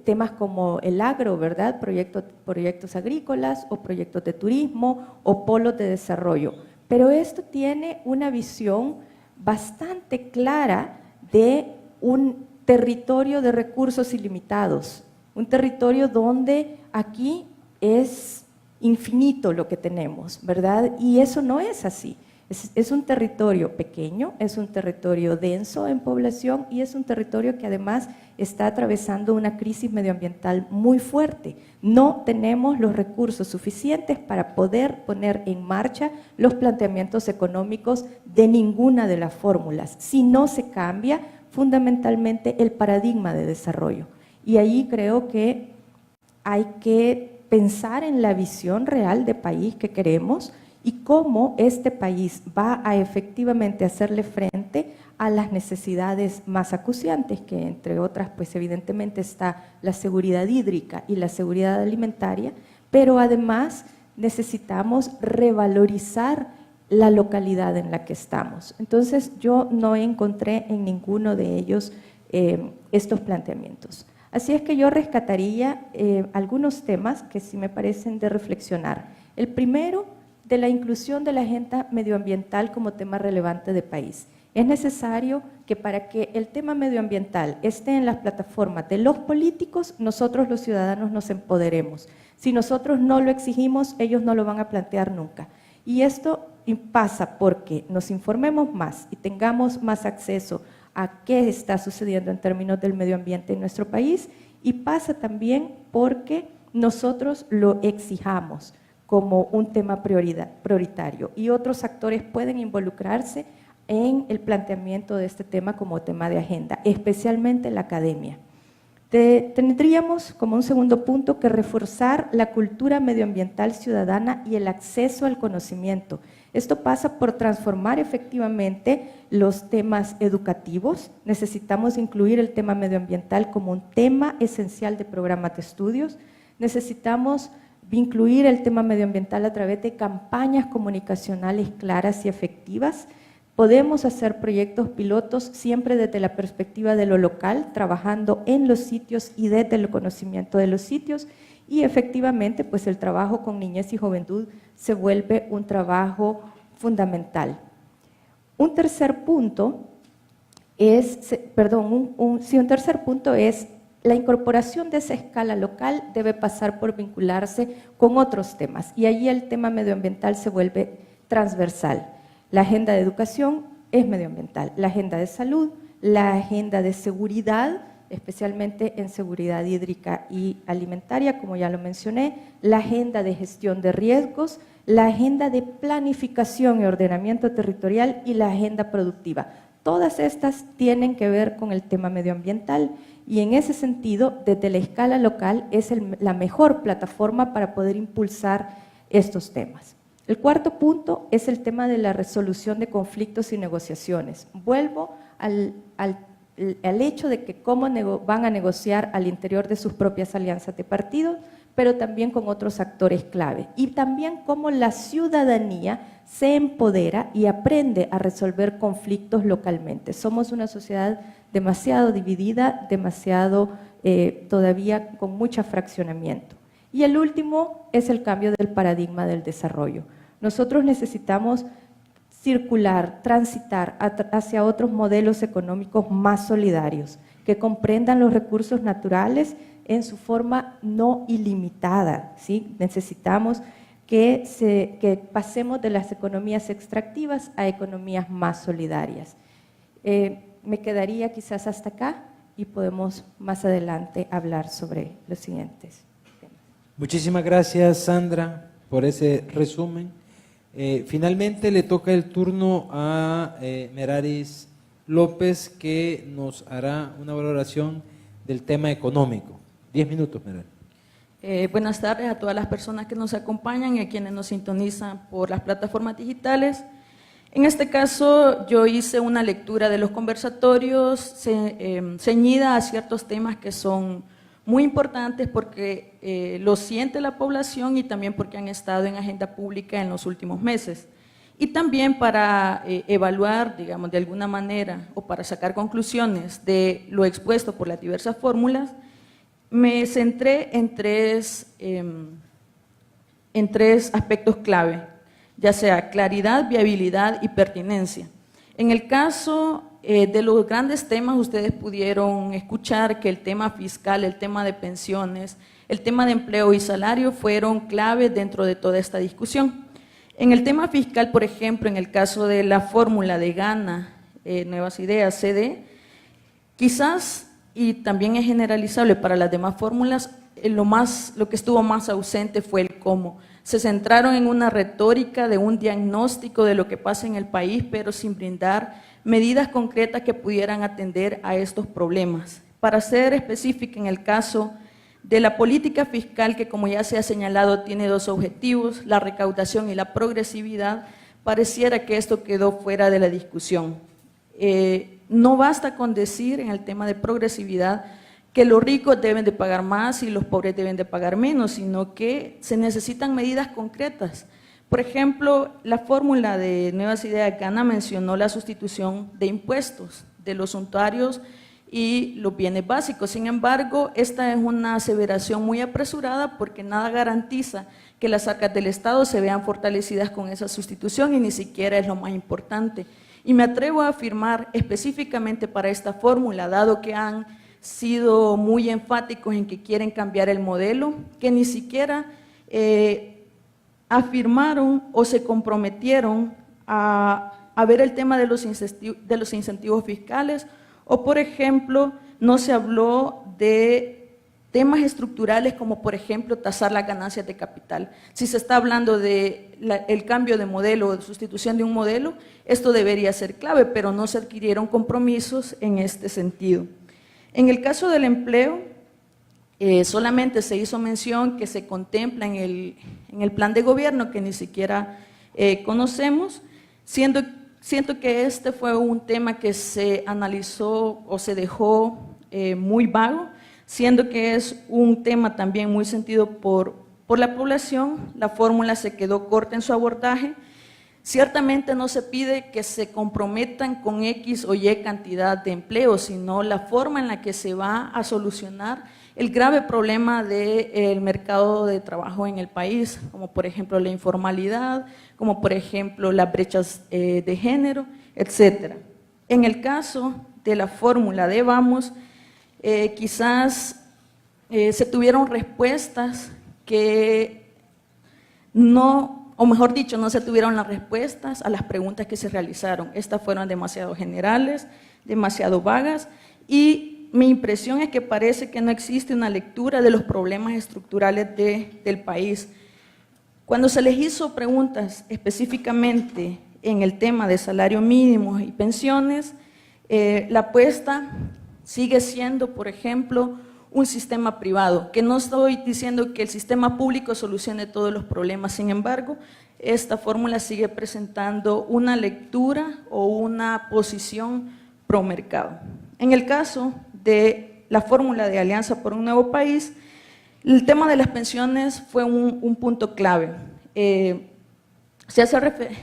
temas como el agro, ¿verdad? Proyectos agrícolas o proyectos de turismo o polos de desarrollo. Pero esto tiene una visión bastante clara de un territorio de recursos ilimitados, un territorio donde aquí es infinito lo que tenemos, ¿verdad? Y eso no es así. Es un territorio pequeño, es un territorio denso en población y es un territorio que además está atravesando una crisis medioambiental muy fuerte. No tenemos los recursos suficientes para poder poner en marcha los planteamientos económicos de ninguna de las fórmulas, si no se cambia fundamentalmente el paradigma de desarrollo. Y ahí creo que hay que pensar en la visión real de país que queremos y cómo este país va a efectivamente hacerle frente a las necesidades más acuciantes, que entre otras, pues evidentemente está la seguridad hídrica y la seguridad alimentaria, pero además necesitamos revalorizar la localidad en la que estamos. Entonces, yo no encontré en ninguno de ellos estos planteamientos. Así es que yo rescataría algunos temas que sí me parecen de reflexionar. El primero, de la inclusión de la agenda medioambiental como tema relevante de país. Es necesario que para que el tema medioambiental esté en las plataformas de los políticos, nosotros los ciudadanos nos empoderemos. Si nosotros no lo exigimos, ellos no lo van a plantear nunca. Y esto pasa porque nos informemos más y tengamos más acceso a qué está sucediendo en términos del medio ambiente en nuestro país, y pasa también porque nosotros lo exijamos como un tema prioritario y otros actores pueden involucrarse en el planteamiento de este tema como tema de agenda, especialmente la academia. Tendríamos como un segundo punto que reforzar la cultura medioambiental ciudadana y el acceso al conocimiento. Esto pasa por transformar efectivamente los temas educativos. Necesitamos incluir el tema medioambiental como un tema esencial de programas de estudios. Necesitamos incluir el tema medioambiental a través de campañas comunicacionales claras y efectivas. Podemos hacer proyectos pilotos siempre desde la perspectiva de lo local, trabajando en los sitios y desde el conocimiento de los sitios, y efectivamente pues el trabajo con niñez y juventud se vuelve un trabajo fundamental. Un tercer punto es, la incorporación de esa escala local debe pasar por vincularse con otros temas, y allí el tema medioambiental se vuelve transversal. La agenda de educación es medioambiental, la agenda de salud, la agenda de seguridad, especialmente en seguridad hídrica y alimentaria, como ya lo mencioné, la agenda de gestión de riesgos, la agenda de planificación y ordenamiento territorial y la agenda productiva. Todas estas tienen que ver con el tema medioambiental y en ese sentido, desde la escala local es la mejor plataforma para poder impulsar estos temas. El cuarto punto es el tema de la resolución de conflictos y negociaciones. Vuelvo al hecho de que cómo van a negociar al interior de sus propias alianzas de partidos, pero también con otros actores clave. Y también cómo la ciudadanía se empodera y aprende a resolver conflictos localmente. Somos una sociedad demasiado dividida, demasiado todavía con mucho fraccionamiento. Y el último es el cambio del paradigma del desarrollo. Nosotros necesitamos circular, transitar hacia otros modelos económicos más solidarios, que comprendan los recursos naturales en su forma no ilimitada, ¿sí? Necesitamos que pasemos de las economías extractivas a economías más solidarias. Me quedaría quizás hasta acá y podemos más adelante hablar sobre los siguientes temas.
Muchísimas gracias, Sandra, por ese resumen. Finalmente le toca el turno a Meraris López, que nos hará una valoración del tema económico. 10 minutos, Meraris.
Buenas tardes a todas las personas que nos acompañan y a quienes nos sintonizan por las plataformas digitales. En este caso, yo hice una lectura de los conversatorios ceñida a ciertos temas que son muy importantes porque lo siente la población y también porque han estado en agenda pública en los últimos meses. Y también para evaluar, digamos, de alguna manera o para sacar conclusiones de lo expuesto por las diversas fórmulas, me centré en tres aspectos clave, ya sea claridad, viabilidad y pertinencia. En el caso de los grandes temas, ustedes pudieron escuchar que el tema fiscal, el tema de pensiones, el tema de empleo y salario fueron claves dentro de toda esta discusión. En el tema fiscal, por ejemplo, en el caso de la fórmula de Gana, Nuevas Ideas, CD, quizás, y también es generalizable para las demás fórmulas, lo que estuvo más ausente fue el cómo. Se centraron en una retórica de un diagnóstico de lo que pasa en el país, pero sin brindar medidas concretas que pudieran atender a estos problemas. Para ser específica, en el caso de la política fiscal, que como ya se ha señalado tiene dos objetivos, la recaudación y la progresividad, pareciera que esto quedó fuera de la discusión. No basta con decir en el tema de progresividad que los ricos deben de pagar más y los pobres deben de pagar menos, sino que se necesitan medidas concretas. Por ejemplo, la fórmula de Nuevas Ideas Gana mencionó la sustitución de impuestos de los suntuarios y los bienes básicos. Sin embargo, esta es una aseveración muy apresurada porque nada garantiza que las arcas del Estado se vean fortalecidas con esa sustitución y ni siquiera es lo más importante. Y me atrevo a afirmar específicamente para esta fórmula, dado que han sido muy enfáticos en que quieren cambiar el modelo, que ni siquiera afirmaron o se comprometieron a ver el tema de los incentivos fiscales, o por ejemplo, no se habló de temas estructurales como por ejemplo tasar las ganancias de capital. Si se está hablando del cambio de modelo o de sustitución de un modelo, esto debería ser clave, pero no se adquirieron compromisos en este sentido. En el caso del empleo, solamente se hizo mención que se contempla en el plan de gobierno que ni siquiera conocemos, siento que este fue un tema que se analizó o se dejó muy vago, siendo que es un tema también muy sentido por la población. La fórmula se quedó corta en su abordaje. Ciertamente no se pide que se comprometan con X o Y cantidad de empleos, sino la forma en la que se va a solucionar el grave problema del mercado de trabajo en el país, como por ejemplo la informalidad, como por ejemplo las brechas de género, etc. En el caso de la fórmula de Vamos, quizás se tuvieron respuestas que no, o mejor dicho, no se tuvieron las respuestas a las preguntas que se realizaron. Estas fueron demasiado generales, demasiado vagas, y mi impresión es que parece que no existe una lectura de los problemas estructurales del país. Cuando se les hizo preguntas específicamente en el tema de salario mínimo y pensiones, la apuesta sigue siendo, por ejemplo, un sistema privado, que no estoy diciendo que el sistema público solucione todos los problemas, sin embargo, esta fórmula sigue presentando una lectura o una posición pro mercado. En el caso de la fórmula de Alianza por un Nuevo País, el tema de las pensiones fue un punto clave.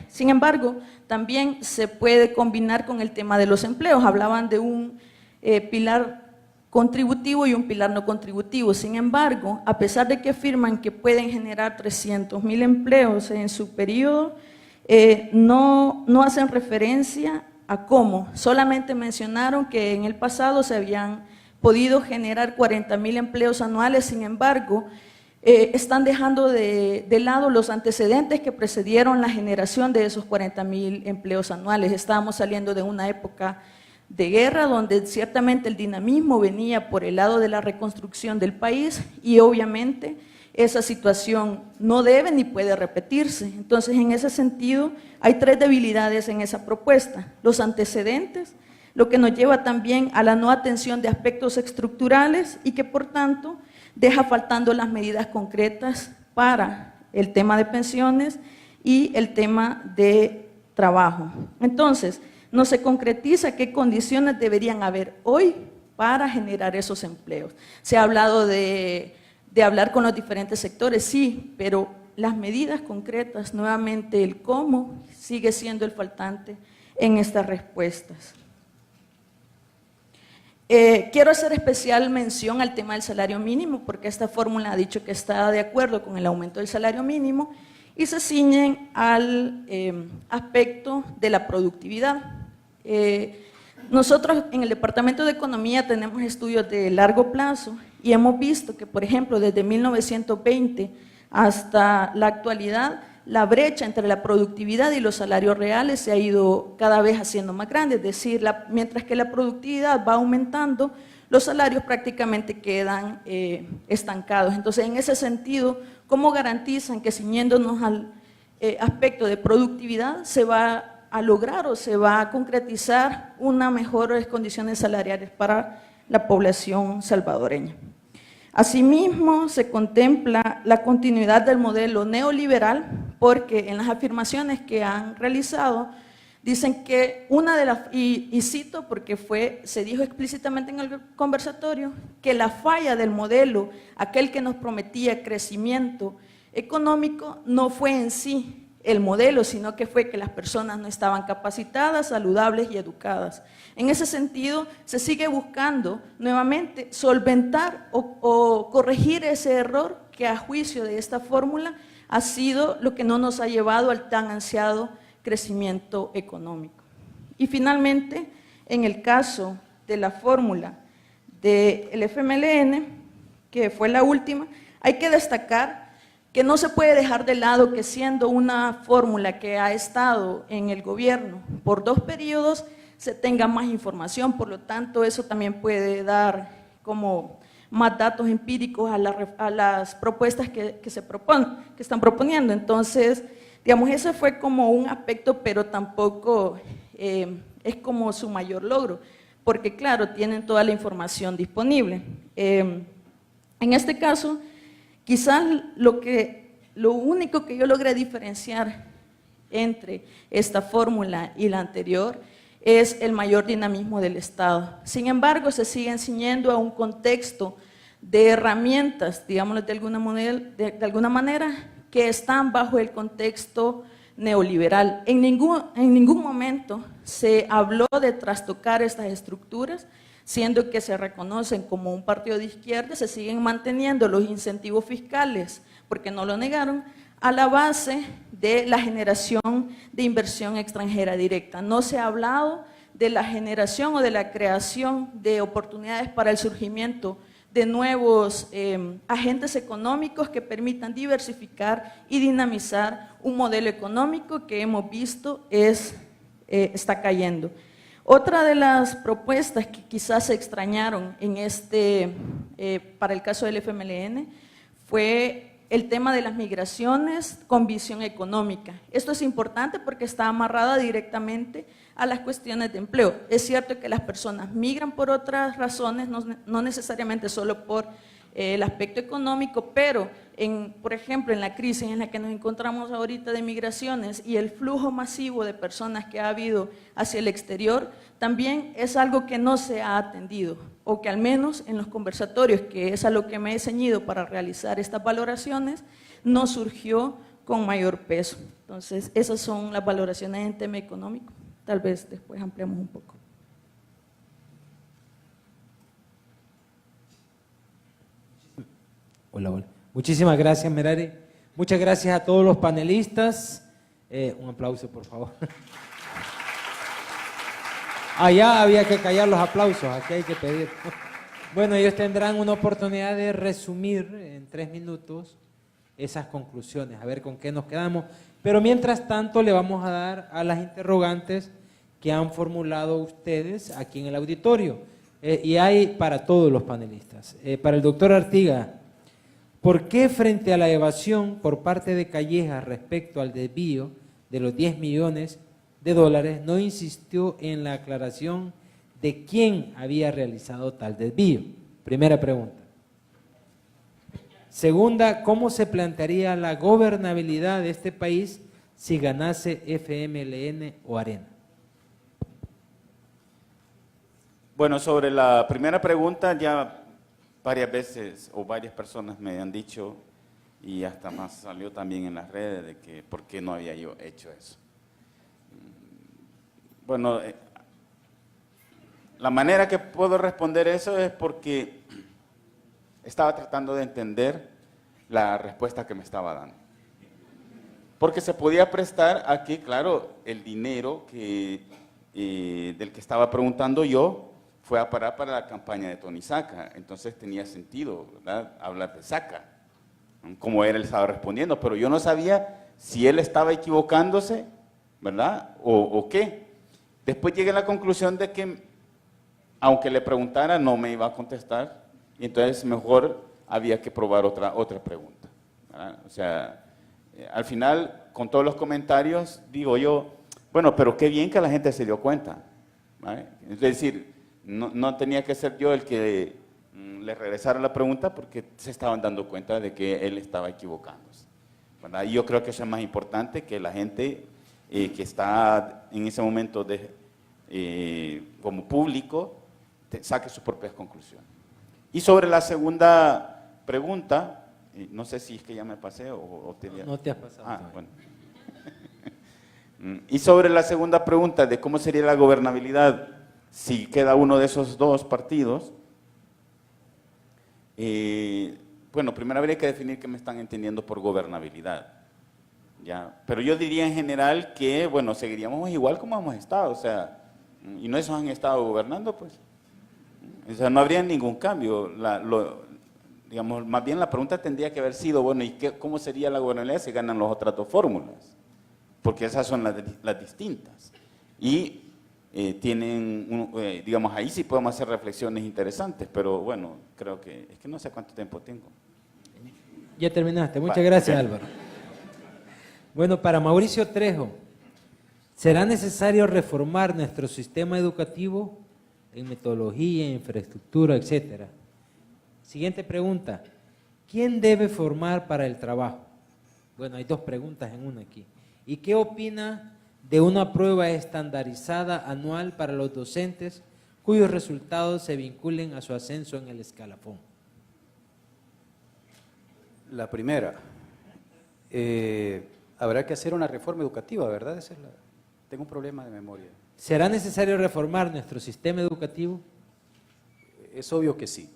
Sin embargo, también se puede combinar con el tema de los empleos. Hablaban de un pilar contributivo y un pilar no contributivo. Sin embargo, a pesar de que afirman que pueden generar 300,000 empleos en su periodo, no hacen referencia a cómo. Solamente mencionaron que en el pasado se habían podido generar 40,000 empleos anuales. Sin embargo, están dejando de lado los antecedentes que precedieron la generación de esos 40,000 empleos anuales. Estábamos saliendo de una época de guerra donde ciertamente el dinamismo venía por el lado de la reconstrucción del país y obviamente esa situación no debe ni puede repetirse. Entonces, en ese sentido, hay tres debilidades en esa propuesta. Los antecedentes, lo que nos lleva también a la no atención de aspectos estructurales y que por tanto deja faltando las medidas concretas para el tema de pensiones y el tema de trabajo. Entonces, no se concretiza qué condiciones deberían haber hoy para generar esos empleos. Se ha hablado de hablar con los diferentes sectores, sí, pero las medidas concretas, nuevamente el cómo, sigue siendo el faltante en estas respuestas. Quiero hacer especial mención al tema del salario mínimo, porque esta fórmula ha dicho que está de acuerdo con el aumento del salario mínimo y se ciñen al aspecto de la productividad. Nosotros en el Departamento de Economía tenemos estudios de largo plazo y hemos visto que, por ejemplo, desde 1920 hasta la actualidad, la brecha entre la productividad y los salarios reales se ha ido cada vez haciendo más grande, es decir, mientras que la productividad va aumentando, los salarios prácticamente quedan estancados. Entonces, en ese sentido, ¿cómo garantizan que ciñéndonos al aspecto de productividad se va a lograr o se va a concretizar unas mejores condiciones salariales para la población salvadoreña? Asimismo, se contempla la continuidad del modelo neoliberal, porque en las afirmaciones que han realizado, dicen que una de las, y cito porque se dijo explícitamente en el conversatorio, que la falla del modelo, aquel que nos prometía crecimiento económico, no fue en sí el modelo, sino que fue que las personas no estaban capacitadas, saludables y educadas. En ese sentido, se sigue buscando nuevamente solventar o corregir ese error que a juicio de esta fórmula ha sido lo que no nos ha llevado al tan ansiado crecimiento económico. Y finalmente, en el caso de la fórmula del FMLN, que fue la última, hay que destacar que no se puede dejar de lado que siendo una fórmula que ha estado en el gobierno por 2 periodos, se tenga más información, por lo tanto eso también puede dar como más datos empíricos a las propuestas que están proponiendo. Entonces, digamos, ese fue como un aspecto, pero tampoco es como su mayor logro, porque claro, tienen toda la información disponible. En este caso, quizás lo único que yo logré diferenciar entre esta fórmula y la anterior es el mayor dinamismo del Estado. Sin embargo, se siguen ciñendo a un contexto de herramientas, digámoslo de alguna manera, que están bajo el contexto neoliberal. En ningún momento se habló de trastocar estas estructuras, siendo que se reconocen como un partido de izquierda, se siguen manteniendo los incentivos fiscales, porque no lo negaron, a la base de la generación de inversión extranjera directa. No se ha hablado de la generación o de la creación de oportunidades para el surgimiento de nuevos agentes económicos que permitan diversificar y dinamizar un modelo económico que hemos visto está cayendo. Otra de las propuestas que quizás se extrañaron para el caso del FMLN fue el tema de las migraciones con visión económica. Esto es importante porque está amarrada directamente a las cuestiones de empleo. Es cierto que las personas migran por otras razones, no necesariamente solo por el aspecto económico, pero por ejemplo, en la crisis en la que nos encontramos ahorita de migraciones y el flujo masivo de personas que ha habido hacia el exterior, también es algo que no se ha atendido, o que al menos en los conversatorios, que es a lo que me he ceñido para realizar estas valoraciones, no surgió con mayor peso. Entonces, esas son las valoraciones en tema económico. Tal vez después ampliamos un poco.
Hola. Muchísimas gracias, Merari. Muchas gracias a todos los panelistas. Un aplauso, por favor. Allá había que callar los aplausos, aquí hay que pedir. Bueno, ellos tendrán una oportunidad de resumir en 3 minutos esas conclusiones, a ver con qué nos quedamos. Pero mientras tanto le vamos a dar a las interrogantes que han formulado ustedes aquí en el auditorio. Y hay para todos los panelistas. Para el doctor Artiga, ¿por qué frente a la evasión por parte de Calleja respecto al desvío de los 10 millones de dólares no insistió en la aclaración de quién había realizado tal desvío? Primera pregunta. Segunda, ¿cómo se plantearía la gobernabilidad de este país si ganase FMLN o Arena?
Bueno, sobre la primera pregunta ya varias veces o varias personas me han dicho, y hasta más salió también en las redes, de que por qué no había yo hecho eso. Bueno, la manera que puedo responder eso es porque estaba tratando de entender la respuesta que me estaba dando. Porque se podía prestar a que, claro, el dinero del que estaba preguntando yo fue a parar para la campaña de Tony Saca. Entonces tenía sentido, ¿verdad?, hablar de Saca, como él estaba respondiendo. Pero yo no sabía si él estaba equivocándose, ¿verdad?, o qué. Después llegué a la conclusión de que, aunque le preguntara, no me iba a contestar. Y entonces mejor había que probar otra pregunta, ¿verdad? O sea, al final, con todos los comentarios, digo yo, bueno, pero qué bien que la gente se dio cuenta, ¿vale? Es decir, no tenía que ser yo el que le regresara la pregunta porque se estaban dando cuenta de que él estaba equivocándose, ¿verdad? Y yo creo que eso es más importante, que la gente que está en ese momento como público saque sus propias conclusiones. Y sobre la segunda pregunta, no sé si es que ya me pasé o
No te has pasado.
Ah, bueno. Y sobre la segunda pregunta de cómo sería la gobernabilidad si queda uno de esos dos partidos, bueno, primero habría que definir qué me están entendiendo por gobernabilidad, ¿ya? Pero yo diría en general que, bueno, seguiríamos igual como hemos estado, o sea, y no esos han estado gobernando, pues. O sea, no habría ningún cambio. Digamos, más bien la pregunta tendría que haber sido, bueno, ¿y cómo sería la gobernabilidad si ganan las otras dos fórmulas? Porque esas son las distintas. Y tienen, digamos, ahí sí podemos hacer reflexiones interesantes, pero bueno, creo que, es que no sé cuánto tiempo tengo.
Ya terminaste. Muchas gracias, Álvaro. Bueno, para Mauricio Trejo, ¿será necesario reformar nuestro sistema educativo en metodología, infraestructura, etcétera? Siguiente pregunta. ¿Quién debe formar para el trabajo? Bueno, hay dos preguntas en una aquí. ¿Y qué opina de una prueba estandarizada anual para los docentes cuyos resultados se vinculen a su ascenso en el escalafón?
La primera, habrá que hacer una reforma educativa, ¿verdad? Tengo un problema de memoria.
¿Será necesario reformar nuestro sistema educativo?
Es obvio que sí.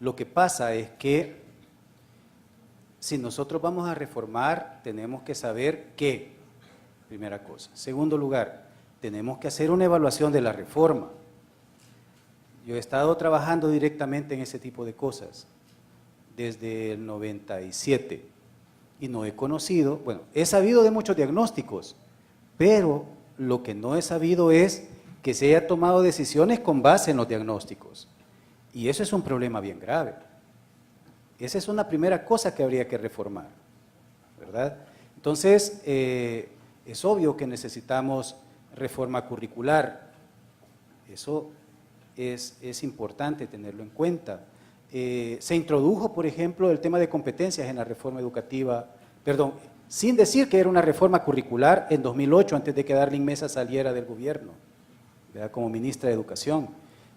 Lo que pasa es que si nosotros vamos a reformar, tenemos que saber qué, primera cosa. Segundo lugar, tenemos que hacer una evaluación de la reforma. Yo he estado trabajando directamente en ese tipo de cosas desde el 97 y no he conocido, bueno, he sabido de muchos diagnósticos, pero lo que no he sabido es que se haya tomado decisiones con base en los diagnósticos. Y eso es un problema bien grave. Esa es una primera cosa que habría que reformar, ¿verdad? Entonces, es obvio que necesitamos reforma curricular. Eso es importante tenerlo en cuenta. Se introdujo, por ejemplo, el tema de competencias en la reforma educativa, perdón, sin decir que era una reforma curricular en 2008, antes de que Darling Mesa saliera del gobierno, ¿verdad?, como ministra de Educación,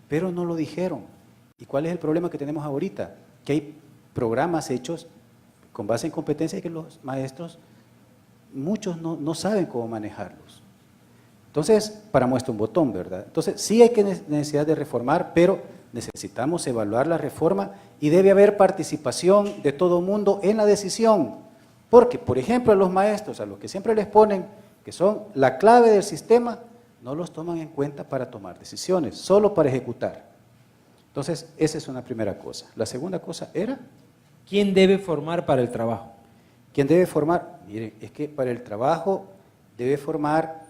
pero no lo dijeron. ¿Y cuál es el problema que tenemos ahorita? Que hay programas hechos con base en competencias y que los maestros, muchos no saben cómo manejarlos. Entonces, para muestra un botón, ¿verdad? Entonces, sí hay necesidad de reformar, pero necesitamos evaluar la reforma y debe haber participación de todo mundo en la decisión. Porque, por ejemplo, a los maestros, a los que siempre les ponen que son la clave del sistema, no los toman en cuenta para tomar decisiones, solo para ejecutar. Entonces, esa es una primera cosa. La segunda cosa era,
¿quién debe formar para el trabajo?
¿quién debe formar? Miren, es que para el trabajo debe formar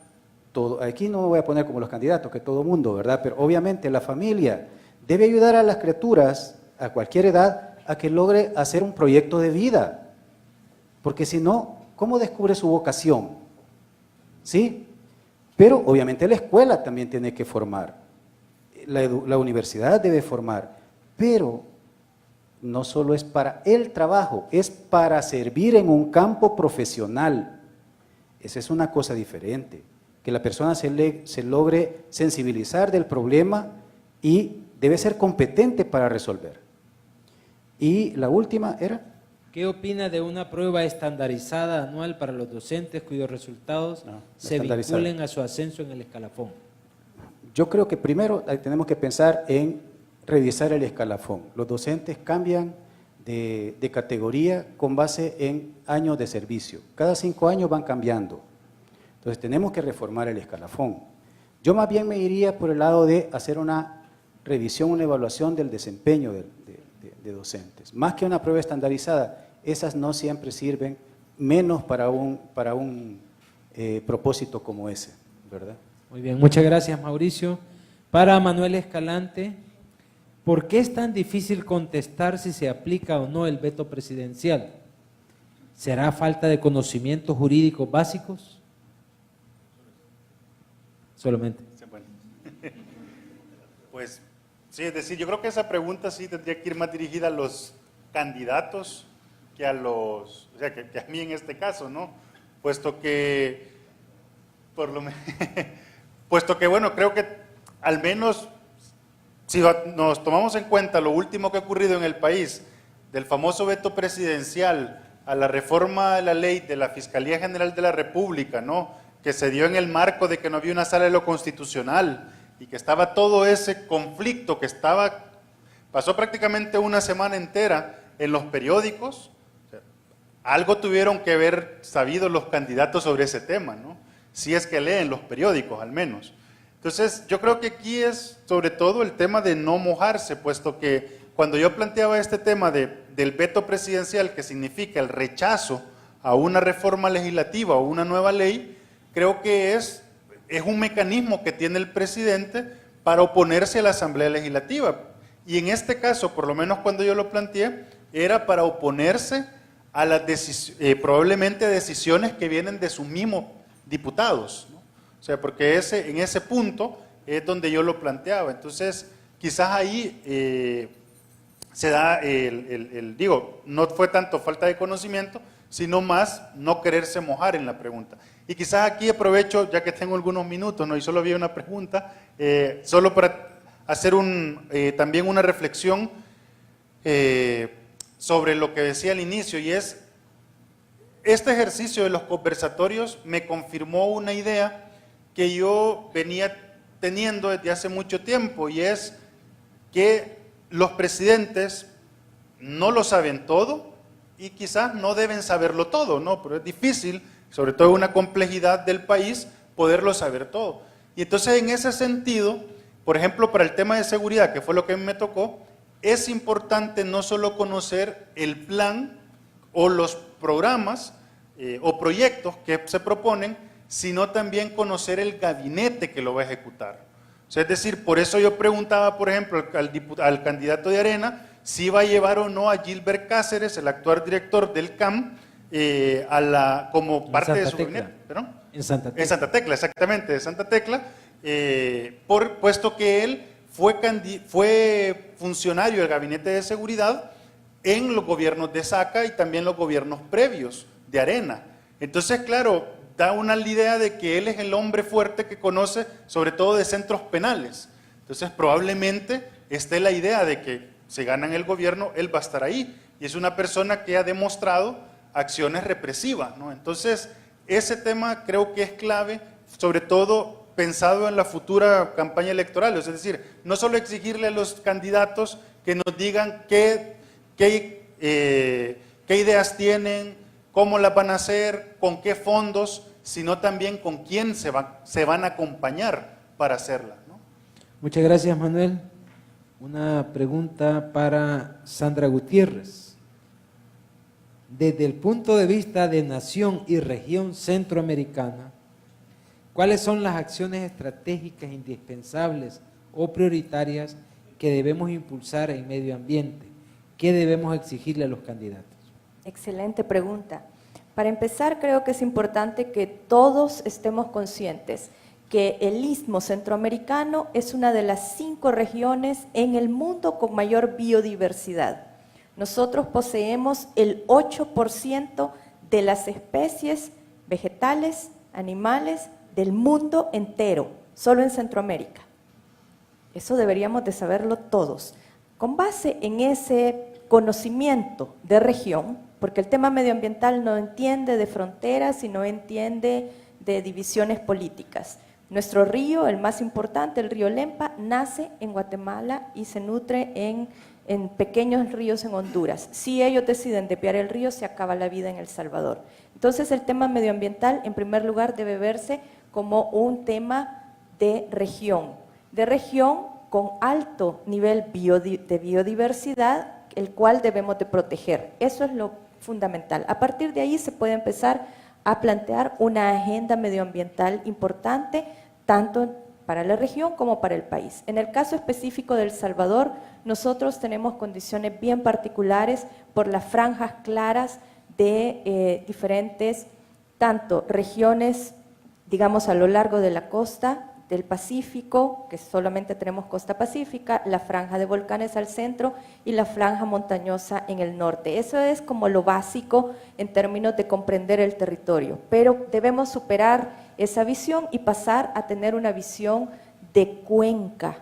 todo. Aquí no me voy a poner como los candidatos, que todo mundo, ¿verdad? Pero obviamente la familia debe ayudar a las criaturas a cualquier edad a que logre hacer un proyecto de vida. Porque si no, ¿cómo descubre su vocación? ¿Sí? Pero obviamente la escuela también tiene que formar. La universidad debe formar, pero no solo es para el trabajo, es para servir en un campo profesional. Esa es una cosa diferente, que la persona se logre sensibilizar del problema y debe ser competente para resolver. Y la última era,
¿qué opina de una prueba estandarizada anual para los docentes cuyos resultados se vinculen a su ascenso en el escalafón?
yo creo que primero tenemos que pensar en revisar el escalafón. Los docentes cambian de categoría con base en años de servicio. Cada 5 años van cambiando. Entonces tenemos que reformar el escalafón. Yo más bien me iría por el lado de hacer una revisión, una evaluación del desempeño de docentes. Más que una prueba estandarizada, esas no siempre sirven, menos para un propósito como ese, ¿verdad?
Muy bien, muchas gracias, Mauricio. Para Manuel Escalante, ¿por qué es tan difícil contestar si se aplica o no el veto presidencial? ¿Será falta de conocimientos jurídicos básicos? Solamente.
Bueno. Pues sí, es decir, yo creo que esa pregunta sí tendría que ir más dirigida a los candidatos que a los, o sea, que a mí en este caso, ¿no? Puesto que, puesto que, bueno, creo que al menos si nos tomamos en cuenta lo último que ha ocurrido en el país, del famoso veto presidencial a la reforma de la ley de la Fiscalía General de la República, ¿no?, que se dio en el marco de que no había una sala de lo constitucional y que estaba todo ese conflicto que pasó prácticamente una semana entera en los periódicos. O sea, algo tuvieron que haber sabido los candidatos sobre ese tema, ¿no? Si es que leen los periódicos, al menos. Entonces, yo creo que aquí es sobre todo el tema de no mojarse, puesto que cuando yo planteaba este tema del veto presidencial, que significa el rechazo a una reforma legislativa o una nueva ley, creo que es un mecanismo que tiene el presidente para oponerse a la Asamblea Legislativa. Y en este caso, por lo menos cuando yo lo planteé, era para oponerse a las probablemente decisiones que vienen de sus mismos diputados, ¿no? O sea, porque en ese punto es donde yo lo planteaba. Entonces, quizás ahí se da digo, no fue tanto falta de conocimiento, sino más no quererse mojar en la pregunta. Y quizás aquí aprovecho, ya que tengo algunos minutos, ¿no?, y solo había una pregunta, solo para hacer también una reflexión sobre lo que decía al inicio, y es, este ejercicio de los conversatorios me confirmó una idea que yo venía teniendo desde hace mucho tiempo, y es que los presidentes no lo saben todo y quizás no deben saberlo todo, ¿no? Pero es difícil, sobre todo en una complejidad del país, poderlo saber todo. Y entonces, en ese sentido, por ejemplo, para el tema de seguridad, que fue lo que me tocó, es importante no solo conocer el plan o los programas o proyectos que se proponen, sino también conocer el gabinete que lo va a ejecutar. O sea, es decir, por eso yo preguntaba, por ejemplo, al candidato de Arena, si iba a llevar o no a Gilbert Cáceres, el actual director del CAM, como parte de su gabinete. ¿Perdón?
En Santa Tecla.
En Santa Tecla, exactamente, de Santa Tecla, puesto que él fue funcionario del Gabinete de Seguridad en los gobiernos de Saca y también los gobiernos previos de Arena. Entonces, claro, da una idea de que él es el hombre fuerte que conoce, sobre todo de centros penales. Entonces, probablemente esté la idea de que si ganan el gobierno, él va a estar ahí. Y es una persona que ha demostrado acciones represivas, ¿no? Entonces, ese tema creo que es clave, sobre todo pensado en la futura campaña electoral. Es decir, no solo exigirle a los candidatos que nos digan qué ideas tienen, cómo las van a hacer, con qué fondos, sino también con quién se van a acompañar para hacerla, ¿no?
Muchas gracias, Manuel. Una pregunta para Sandra Gutiérrez. Desde el punto de vista de nación y región centroamericana, ¿cuáles son las acciones estratégicas indispensables o prioritarias que debemos impulsar en medio ambiente? ¿Qué debemos exigirle a los candidatos?
Excelente pregunta. Para empezar, creo que es importante que todos estemos conscientes que el Istmo Centroamericano es una de las 5 regiones en el mundo con mayor biodiversidad. Nosotros poseemos el 8% de las especies vegetales, animales del mundo entero, solo en Centroamérica. Eso deberíamos de saberlo todos. Con base en ese conocimiento de región, porque el tema medioambiental no entiende de fronteras y no entiende de divisiones políticas. Nuestro río, el más importante, el río Lempa, nace en Guatemala y se nutre en pequeños ríos en Honduras. Si ellos deciden desviar el río, se acaba la vida en El Salvador. Entonces, el tema medioambiental, en primer lugar, debe verse como un tema de región con alto nivel de biodiversidad, el cual debemos de proteger. Eso es lo fundamental. A partir de ahí se puede empezar a plantear una agenda medioambiental importante, tanto para la región como para el país. En el caso específico de El Salvador, nosotros tenemos condiciones bien particulares por las franjas claras de diferentes, tanto regiones, digamos, a lo largo de la costa del Pacífico, que solamente tenemos costa pacífica, la franja de volcanes al centro y la franja montañosa en el norte. Eso es como lo básico en términos de comprender el territorio, pero debemos superar esa visión y pasar a tener una visión de cuenca.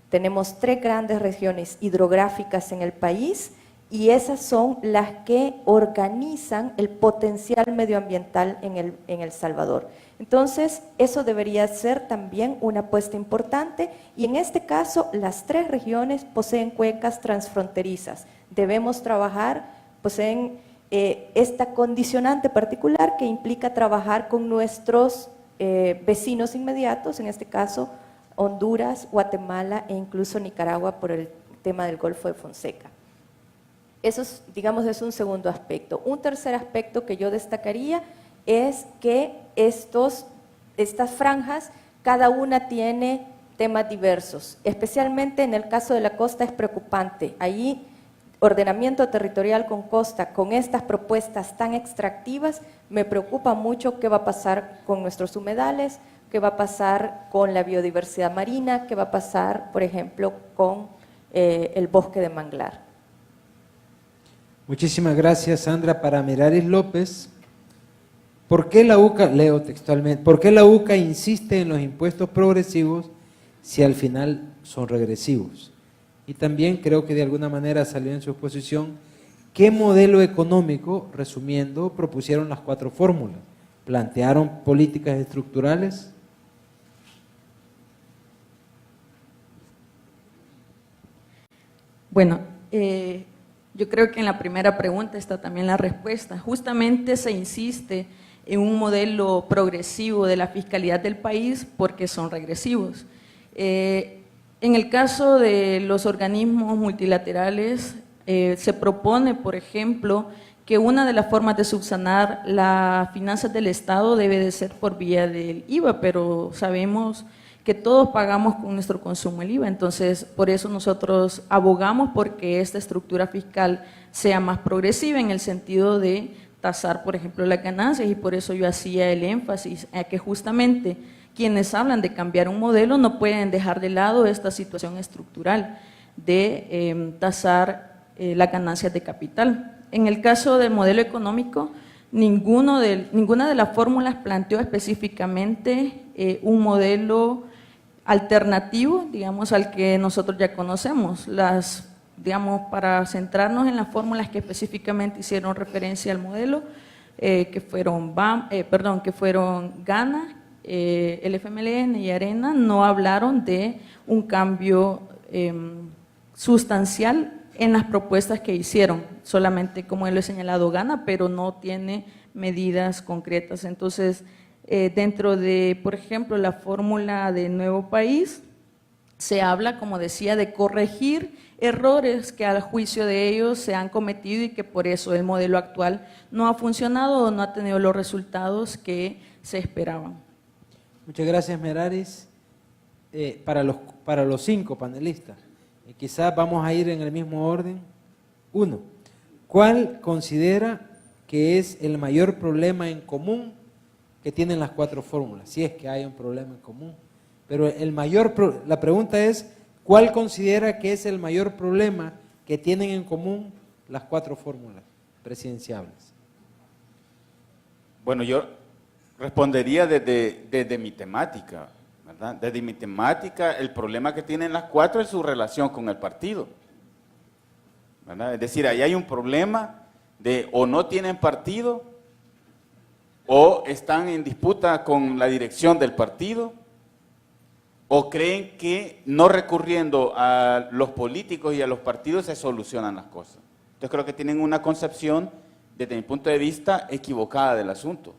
Tenemos 3 grandes regiones hidrográficas en el país y esas son las que organizan el potencial medioambiental en El Salvador. Entonces, eso debería ser también una apuesta importante y en este caso las 3 regiones poseen cuencas transfronterizas. Debemos trabajar, poseen esta condicionante particular que implica trabajar con nuestros vecinos inmediatos, en este caso Honduras, Guatemala e incluso Nicaragua por el tema del Golfo de Fonseca. Eso es, digamos, es un segundo aspecto. Un tercer aspecto que yo destacaría es que estas franjas, cada una tiene temas diversos, especialmente en el caso de la costa es preocupante. Allí, ordenamiento territorial con costa, con estas propuestas tan extractivas, me preocupa mucho qué va a pasar con nuestros humedales, qué va a pasar con la biodiversidad marina, qué va a pasar, por ejemplo, con el bosque de manglar.
Muchísimas gracias, Sandra. Para Meraris López, ¿por qué la UCA, leo textualmente, por qué la UCA insiste en los impuestos progresivos si al final son regresivos? Y también creo que de alguna manera salió en su exposición, ¿qué modelo económico, resumiendo, propusieron las 4 fórmulas? ¿Plantearon políticas estructurales?
Bueno, yo creo que en la primera pregunta está también la respuesta. Justamente se insiste en un modelo progresivo de la fiscalidad del país porque son regresivos. En el caso de los organismos multilaterales, se propone, por ejemplo, que una de las formas de subsanar las finanzas del Estado debe de ser por vía del IVA, pero sabemos que todos pagamos con nuestro consumo el IVA, entonces por eso nosotros abogamos porque esta estructura fiscal sea más progresiva en el sentido de tasar, por ejemplo, las ganancias, y por eso yo hacía el énfasis a que justamente quienes hablan de cambiar un modelo no pueden dejar de lado esta situación estructural de tasar las ganancias de capital. En el caso del modelo económico, ninguna de las fórmulas planteó específicamente un modelo alternativo, digamos, al que nosotros ya conocemos. Digamos, para centrarnos en las fórmulas que específicamente hicieron referencia al modelo, que fueron Ghana, el FMLN y Arena, no hablaron de un cambio sustancial en las propuestas que hicieron, solamente como lo he señalado Ghana, pero no tiene medidas concretas. Entonces, dentro de, por ejemplo, la fórmula de Nuevo País, se habla, como decía, de corregir errores que al juicio de ellos se han cometido y que por eso el modelo actual no ha funcionado o no ha tenido los resultados que se esperaban.
Muchas gracias, Meraris. Para los 5 panelistas, quizás vamos a ir en el mismo orden. 1. ¿Cuál considera que es el mayor problema en común que tienen las 4 fórmulas? Si es que hay un problema en común. Pero la pregunta es, ¿cuál considera que es el mayor problema que tienen en común las 4 fórmulas presidenciables?
Bueno, yo respondería desde mi temática, ¿verdad? Desde mi temática, el problema que tienen las 4 es su relación con el partido, ¿verdad? Es decir, ahí hay un problema de o no tienen partido o están en disputa con la dirección del partido ¿O creen que no recurriendo a los políticos y a los partidos se solucionan las cosas? Entonces creo que tienen una concepción, desde mi punto de vista, equivocada del asunto,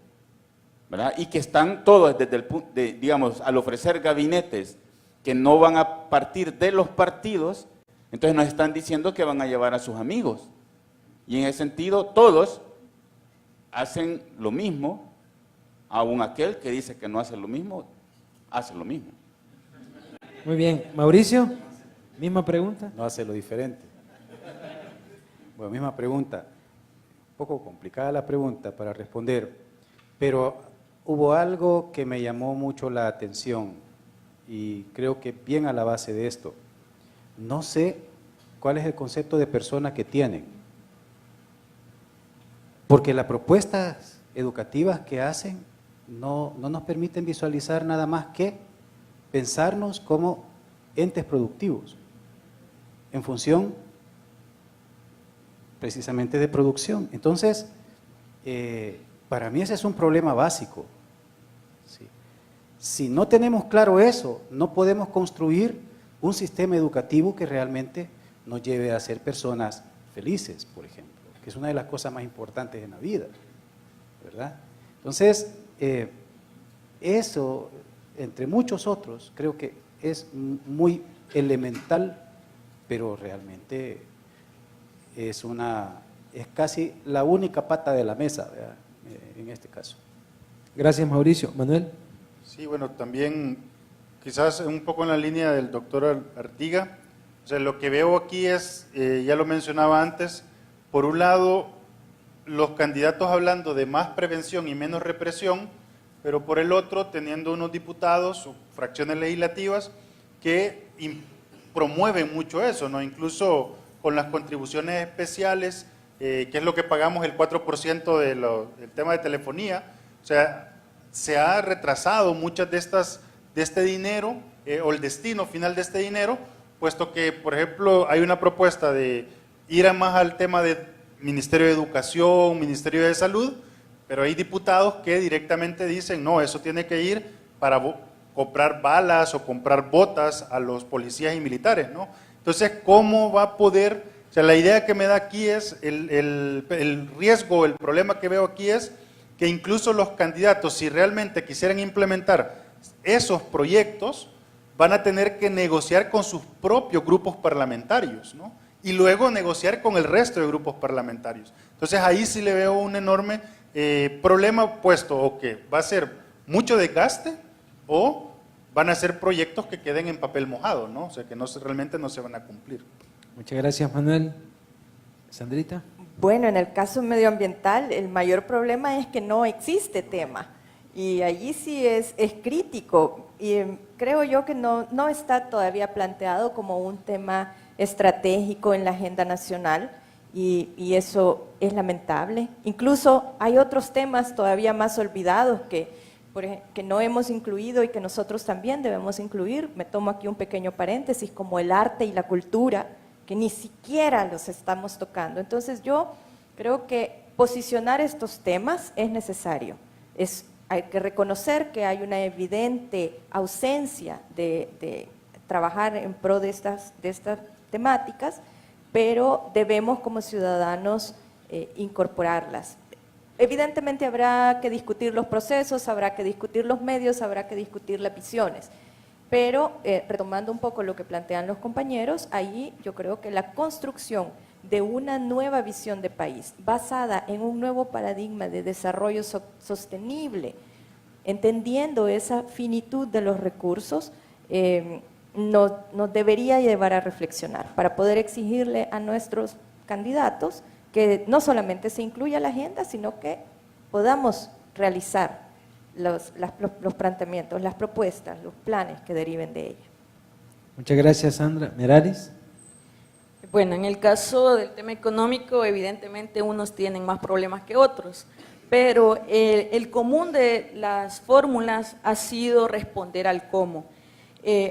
¿verdad? Y que están todos desde el punto, digamos, al ofrecer gabinetes que no van a partir de los partidos, entonces nos están diciendo que van a llevar a sus amigos. Y en ese sentido, todos hacen lo mismo, aun aquel que dice que no hace lo mismo, hace lo mismo.
Muy bien. Mauricio, misma pregunta.
No hace lo diferente. Bueno, misma pregunta. Un poco complicada la pregunta para responder, pero hubo algo que me llamó mucho la atención y creo que bien a la base de esto. No sé cuál es el concepto de persona que tienen, porque las propuestas educativas que hacen no nos permiten visualizar nada más que pensarnos como entes productivos, en función precisamente de producción. Entonces, para mí ese es un problema básico. ¿Sí? Si no tenemos claro eso, no podemos construir un sistema educativo que realmente nos lleve a ser personas felices, por ejemplo, que es una de las cosas más importantes en la vida, ¿verdad? Entonces, eso, entre muchos otros, creo que es muy elemental, pero realmente es casi la única pata de la mesa, ¿verdad? En este caso.
Gracias, Mauricio. Manuel.
Sí, bueno, también quizás un poco en la línea del doctor Artiga. O sea, lo que veo aquí es, ya lo mencionaba antes, por un lado, los candidatos hablando de más prevención y menos represión, pero por el otro, teniendo unos diputados o fracciones legislativas que promueven mucho eso, ¿no? Incluso con las contribuciones especiales, que es lo que pagamos el 4% del tema de telefonía. O sea, se ha retrasado muchas de este dinero, o el destino final de este dinero, puesto que, por ejemplo, hay una propuesta de ir más al tema de Ministerio de Educación, Ministerio de Salud, pero hay diputados que directamente dicen, no, eso tiene que ir para comprar balas o comprar botas a los policías y militares, ¿no? Entonces, ¿cómo va a poder? O sea, la idea que me da aquí es, el riesgo, el problema que veo aquí es que incluso los candidatos, si realmente quisieran implementar esos proyectos, van a tener que negociar con sus propios grupos parlamentarios, ¿no? Y luego negociar con el resto de grupos parlamentarios. Entonces, ahí sí le veo un enorme problema, puesto o que va a ser mucho desgaste o van a ser proyectos que queden en papel mojado, ¿no? O sea, que realmente no se van a cumplir.
Muchas gracias, Manuel. Sandrita.
Bueno, en el caso medioambiental, el mayor problema es que no existe tema. Y allí sí es crítico. Y creo yo que no está todavía planteado como un tema estratégico en la agenda nacional. Y eso es lamentable. Incluso hay otros temas todavía más olvidados que no hemos incluido y que nosotros también debemos incluir. Me tomo aquí un pequeño paréntesis, como el arte y la cultura, que ni siquiera los estamos tocando. Entonces yo creo que posicionar estos temas es necesario. Hay que reconocer que hay una evidente ausencia de trabajar en pro de estas temáticas, pero debemos como ciudadanos incorporarlas. Evidentemente habrá que discutir los procesos, habrá que discutir los medios, habrá que discutir las visiones, pero retomando un poco lo que plantean los compañeros, ahí yo creo que la construcción de una nueva visión de país, basada en un nuevo paradigma de desarrollo sostenible, entendiendo esa finitud de los recursos, nos debería llevar a reflexionar para poder exigirle a nuestros candidatos que no solamente se incluya la agenda, sino que podamos realizar los planteamientos, las propuestas, los planes que deriven de ella.
Muchas gracias, Sandra. Meraris.
Bueno, en el caso del tema económico, evidentemente unos tienen más problemas que otros, pero el común de las fórmulas ha sido responder al cómo.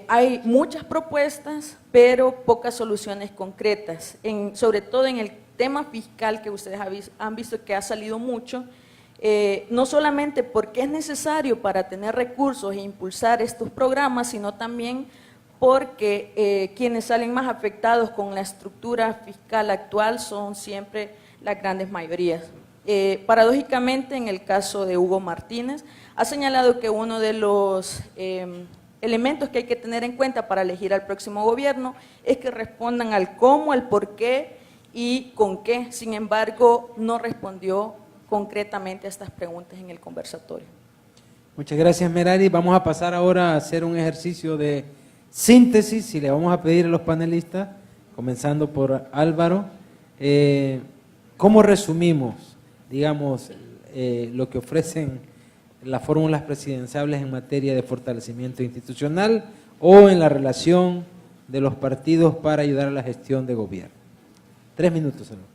Hay muchas propuestas, pero pocas soluciones concretas, sobre todo en el tema fiscal que ustedes han visto que ha salido mucho. no solamente porque es necesario para tener recursos e impulsar estos programas, sino también porque quienes salen más afectados con la estructura fiscal actual son siempre las grandes mayorías. Paradójicamente, en el caso de Hugo Martínez, ha señalado que uno de los elementos que hay que tener en cuenta para elegir al próximo gobierno es que respondan al cómo, al por qué y con qué. Sin embargo, no respondió concretamente a estas preguntas en el conversatorio.
Muchas gracias, Merari. Vamos a pasar ahora a hacer un ejercicio de síntesis y le vamos a pedir a los panelistas, comenzando por Álvaro, ¿cómo resumimos, digamos, lo que ofrecen las fórmulas presidenciales en materia de fortalecimiento institucional o en la relación de los partidos para ayudar a la gestión de gobierno? 3 minutos, Álvaro.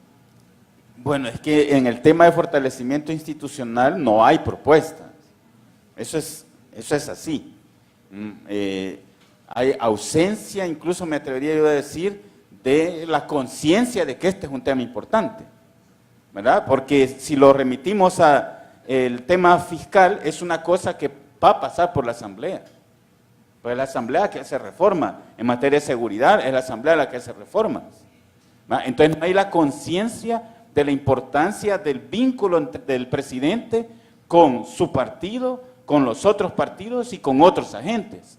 Bueno, es que en el tema de fortalecimiento institucional no hay propuestas. Eso es así. Hay ausencia, incluso me atrevería yo a decir, de la conciencia de que este es un tema importante, ¿verdad? Porque si lo remitimos al tema fiscal, es una cosa que va a pasar por la Asamblea. Pues es la Asamblea que hace reforma. En materia de seguridad, es la Asamblea la que hace reformas, ¿verdad? Entonces no hay la conciencia de la importancia del vínculo del presidente con su partido, con los otros partidos y con otros agentes.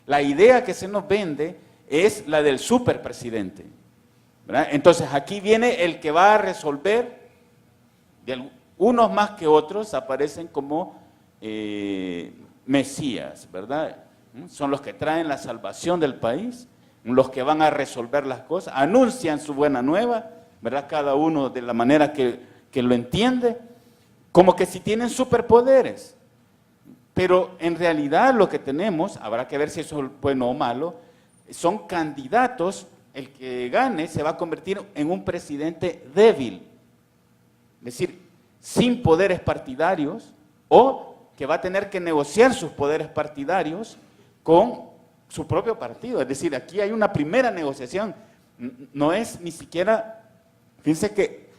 La idea que se nos vende es la del superpresidente, ¿verdad? Entonces aquí viene el que va a resolver, unos más que otros aparecen como mesías, ¿verdad? Son los que traen la salvación del país, los que van a resolver las cosas, anuncian su buena nueva, ¿verdad? Cada uno de la manera que lo entiende, como que si tienen superpoderes. Pero en realidad lo que tenemos, habrá que ver si eso es bueno o malo, son candidatos, el que gane se va a convertir en un presidente débil, es decir, sin poderes partidarios, o que va a tener que negociar sus poderes partidarios con su propio partido. Es decir, aquí hay una primera negociación, no es ni siquiera, fíjense que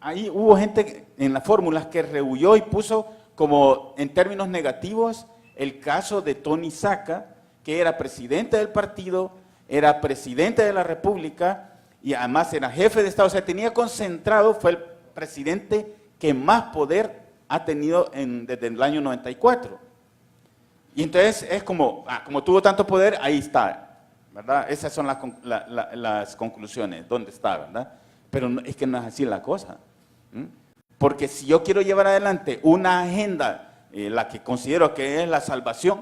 ahí hubo gente en las fórmulas que rehuyó y puso como en términos negativos el caso de Tony Saca, que era presidente del partido, era presidente de la República y además era jefe de Estado, o sea, tenía concentrado, fue el presidente que más poder ha tenido desde el año 94. Y entonces es como tuvo tanto poder, ahí está, ¿verdad? Esas son las conclusiones, ¿dónde está, verdad? Pero es que no es así la cosa. Porque si yo quiero llevar adelante una agenda, la que considero que es la salvación,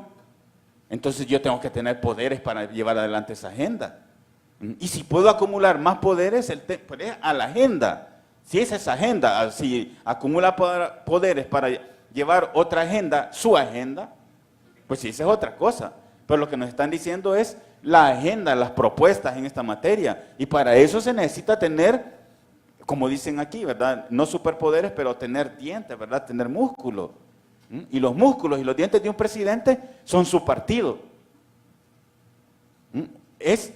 entonces yo tengo que tener poderes para llevar adelante esa agenda. Y si puedo acumular más poderes, pues es a la agenda. Si es esa agenda, si acumula poderes para llevar otra agenda, su agenda, pues sí, esa es otra cosa. Pero lo que nos están diciendo es la agenda, las propuestas en esta materia. Y para eso se necesita tener, como dicen aquí, ¿verdad? No superpoderes, pero tener dientes, ¿verdad? Tener músculo. Y los músculos y los dientes de un presidente son su partido. Es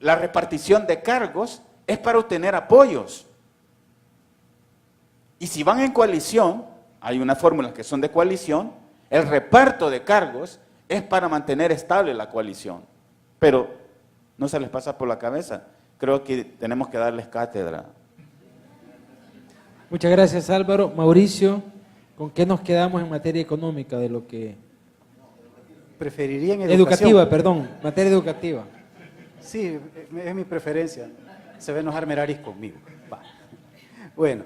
la repartición de cargos, es para obtener apoyos. Y si van en coalición, hay unas fórmulas que son de coalición, el reparto de cargos es para mantener estable la coalición. Pero no se les pasa por la cabeza. Creo que tenemos que darles cátedra.
Muchas gracias, Álvaro. Mauricio, ¿con qué nos quedamos en materia económica de lo que...
Preferiría en
Educativa, perdón, materia educativa.
Sí, es mi preferencia. Se va a enojar Meraris conmigo. Va. Bueno,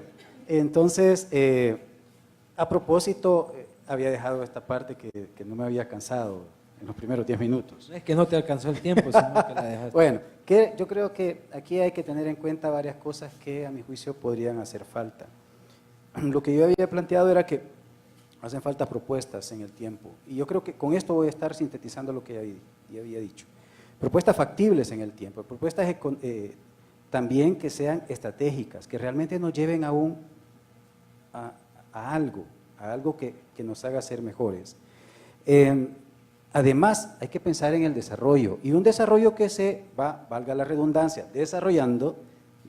entonces, a propósito, había dejado esta parte que no me había cansado en los primeros 10 minutos.
No es que no te alcanzó el tiempo, sino que la dejaste.
Bueno, yo creo que aquí hay que tener en cuenta varias cosas que a mi juicio podrían hacer falta. Lo que yo había planteado era que hacen falta propuestas en el tiempo. Y yo creo que con esto voy a estar sintetizando lo que ya había dicho. Propuestas factibles en el tiempo, propuestas también que sean estratégicas, que realmente nos lleven a algo que nos haga ser mejores. Además, hay que pensar en el desarrollo, y un desarrollo que se va, valga la redundancia, desarrollando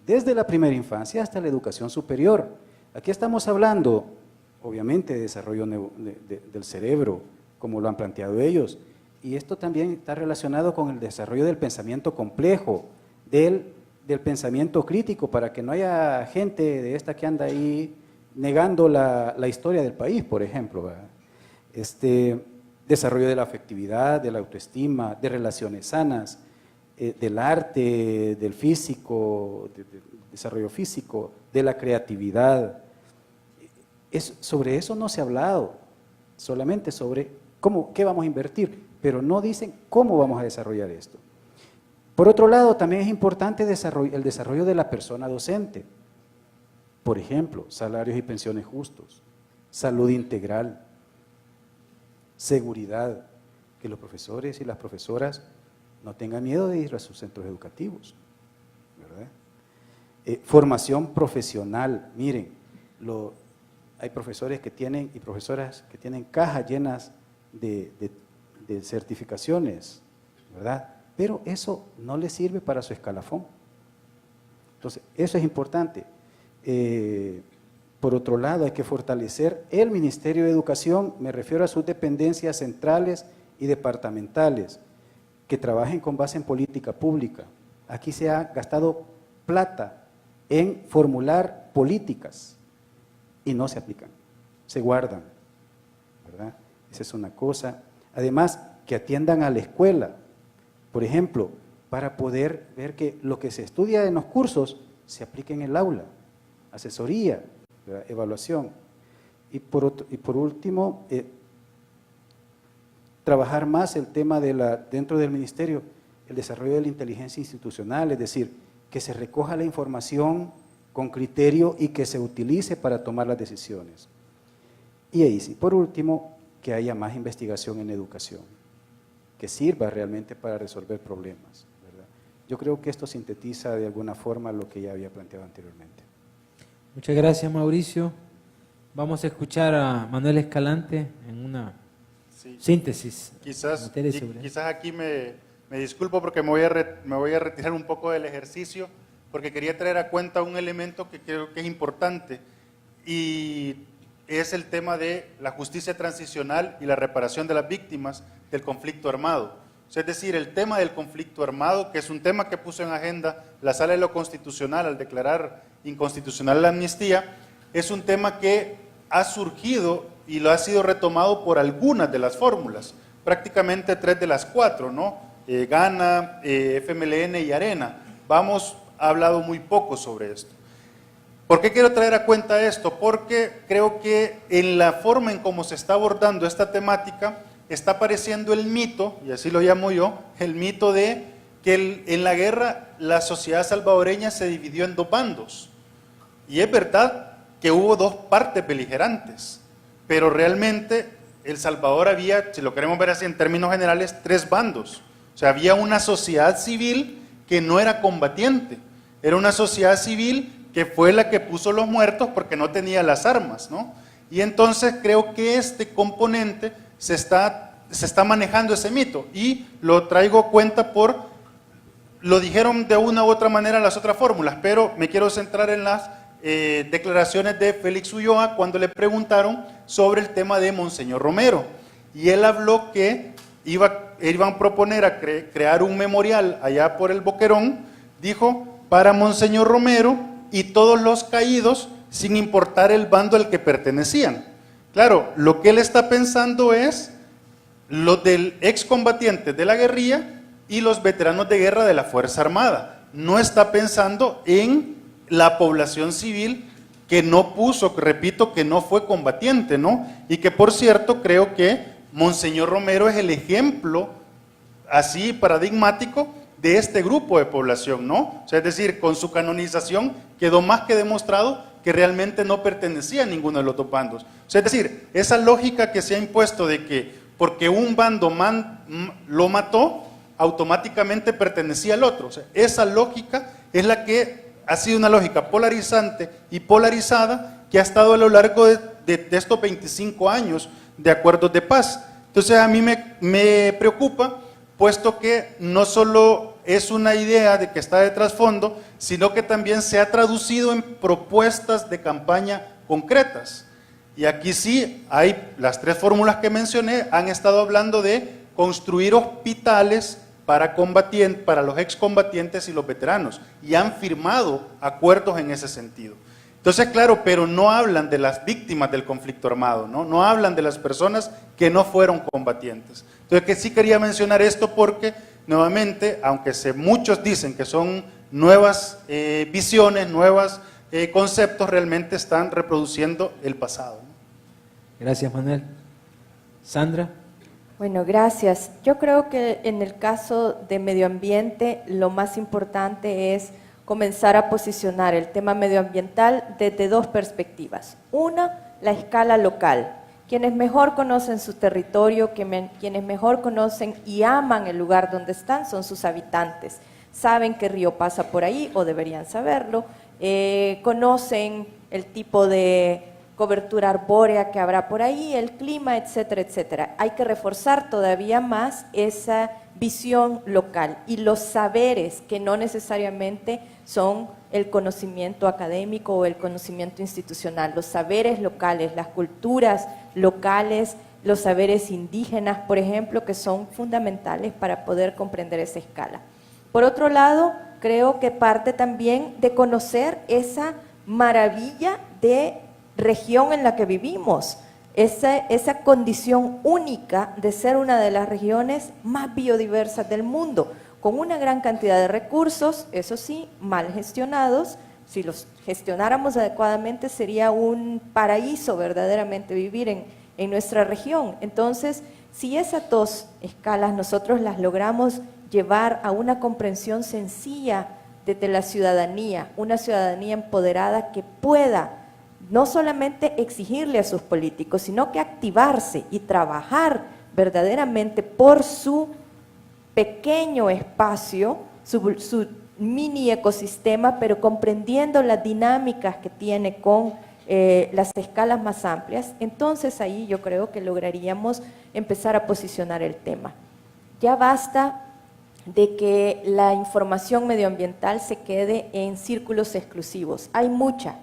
desde la primera infancia hasta la educación superior. Aquí estamos hablando, obviamente, de desarrollo del cerebro, como lo han planteado ellos, y esto también está relacionado con el desarrollo del pensamiento complejo, del pensamiento crítico, para que no haya gente de esta que anda ahí negando la historia del país, por ejemplo, ¿verdad? Desarrollo de la afectividad, de la autoestima, de relaciones sanas, del arte, del físico, desarrollo físico, de la creatividad. Sobre eso no se ha hablado, solamente sobre qué vamos a invertir, pero no dicen cómo vamos a desarrollar esto. Por otro lado, también es importante el desarrollo de la persona docente. Por ejemplo, salarios y pensiones justos, salud integral, seguridad, que los profesores y las profesoras no tengan miedo de ir a sus centros educativos, ¿verdad? Formación profesional, miren, hay profesores que tienen y profesoras que tienen cajas llenas de certificaciones, ¿verdad? Pero eso no les sirve para su escalafón. Entonces, eso es importante. Por otro lado, hay que fortalecer el Ministerio de Educación, me refiero a sus dependencias centrales y departamentales, que trabajen con base en política pública. Aquí se ha gastado plata en formular políticas y no se aplican, se guardan, ¿verdad? Esa es una cosa. Además, que atiendan a la escuela, por ejemplo, para poder ver que lo que se estudia en los cursos se aplique en el aula, asesoría, ¿verdad? Evaluación. Y por último, trabajar más el tema dentro del ministerio, el desarrollo de la inteligencia institucional, es decir, que se recoja la información con criterio y que se utilice para tomar las decisiones. Y ahí sí, por último, que haya más investigación en educación, que sirva realmente para resolver problemas, ¿verdad? Yo creo que esto sintetiza de alguna forma lo que ya había planteado anteriormente.
Muchas gracias, Mauricio. Vamos a escuchar a Manuel Escalante en una síntesis.
Quizás aquí me disculpo porque me voy a retirar un poco del ejercicio, porque quería traer a cuenta un elemento que creo que es importante, y es el tema de la justicia transicional y la reparación de las víctimas del conflicto armado. O sea, es decir, el tema del conflicto armado, que es un tema que puso en agenda la Sala de lo Constitucional al declarar inconstitucional la amnistía, es un tema que ha surgido y lo ha sido retomado por algunas de las fórmulas, prácticamente 3 de las 4, ¿no? Gana, FMLN y Arena. Ha hablado muy poco sobre esto. ¿Por qué quiero traer a cuenta esto? Porque creo que en la forma en cómo se está abordando esta temática está apareciendo el mito, y así lo llamo yo, el mito de que en la guerra la sociedad salvadoreña se dividió en 2 bandos. Y es verdad que hubo 2 partes beligerantes, pero realmente El Salvador había, si lo queremos ver así en términos generales, 3 bandos. O sea, había una sociedad civil que no era combatiente, era una sociedad civil que fue la que puso los muertos porque no tenía las armas, ¿no? Y entonces creo que este componente se está manejando ese mito, y lo traigo a cuenta lo dijeron de una u otra manera las otras fórmulas, pero me quiero centrar en las declaraciones de Félix Ulloa cuando le preguntaron sobre el tema de Monseñor Romero, y él habló que iban a proponer a crear un memorial allá por el Boquerón, dijo, para Monseñor Romero y todos los caídos, sin importar el bando al que pertenecían. Claro, lo que él está pensando es los del excombatientes de la guerrilla y los veteranos de guerra de la Fuerza Armada. No está pensando en la población civil que no puso, repito, que no fue combatiente, ¿no? Y que, por cierto, creo que Monseñor Romero es el ejemplo así paradigmático de este grupo de población, ¿no? O sea, es decir, con su canonización quedó más que demostrado que realmente no pertenecía a ninguno de los 2 bandos. O sea, es decir, esa lógica que se ha impuesto de que porque un bando lo mató, automáticamente pertenecía al otro. O sea, esa lógica es la que ha sido una lógica polarizante y polarizada que ha estado a lo largo de estos 25 años de acuerdos de paz. Entonces a mí me preocupa, puesto que no solo es una idea de que está de trasfondo, sino que también se ha traducido en propuestas de campaña concretas. Y aquí sí hay las 3 fórmulas que mencioné, han estado hablando de construir hospitales para los excombatientes y los veteranos, y han firmado acuerdos en ese sentido. Entonces, claro, pero no hablan de las víctimas del conflicto armado, no hablan de las personas que no fueron combatientes. Entonces, que sí quería mencionar esto porque, nuevamente, aunque muchos dicen que son nuevas visiones, nuevos conceptos, realmente están reproduciendo el pasado, ¿no?
Gracias, Manuel. Sandra.
Bueno, gracias. Yo creo que en el caso de medio ambiente lo más importante es comenzar a posicionar el tema medioambiental desde 2 perspectivas. Una, la escala local. Quienes mejor conocen su territorio, quienes mejor conocen y aman el lugar donde están son sus habitantes. Saben qué río pasa por ahí, o deberían saberlo, conocen el tipo de cobertura arbórea que habrá por ahí, el clima, etcétera, etcétera. Hay que reforzar todavía más esa visión local y los saberes que no necesariamente son el conocimiento académico o el conocimiento institucional, los saberes locales, las culturas locales, los saberes indígenas, por ejemplo, que son fundamentales para poder comprender esa escala. Por otro lado, creo que parte también de conocer esa maravilla de región en la que vivimos, esa condición única de ser una de las regiones más biodiversas del mundo, con una gran cantidad de recursos, eso sí, mal gestionados. Si los gestionáramos adecuadamente sería un paraíso verdaderamente vivir en nuestra región. Entonces, si esas 2 escalas nosotros las logramos llevar a una comprensión sencilla desde la ciudadanía, una ciudadanía empoderada que pueda no solamente exigirle a sus políticos, sino que activarse y trabajar verdaderamente por su pequeño espacio, su mini ecosistema, pero comprendiendo las dinámicas que tiene con las escalas más amplias, entonces ahí yo creo que lograríamos empezar a posicionar el tema. Ya basta de que la información medioambiental se quede en círculos exclusivos. Hay mucha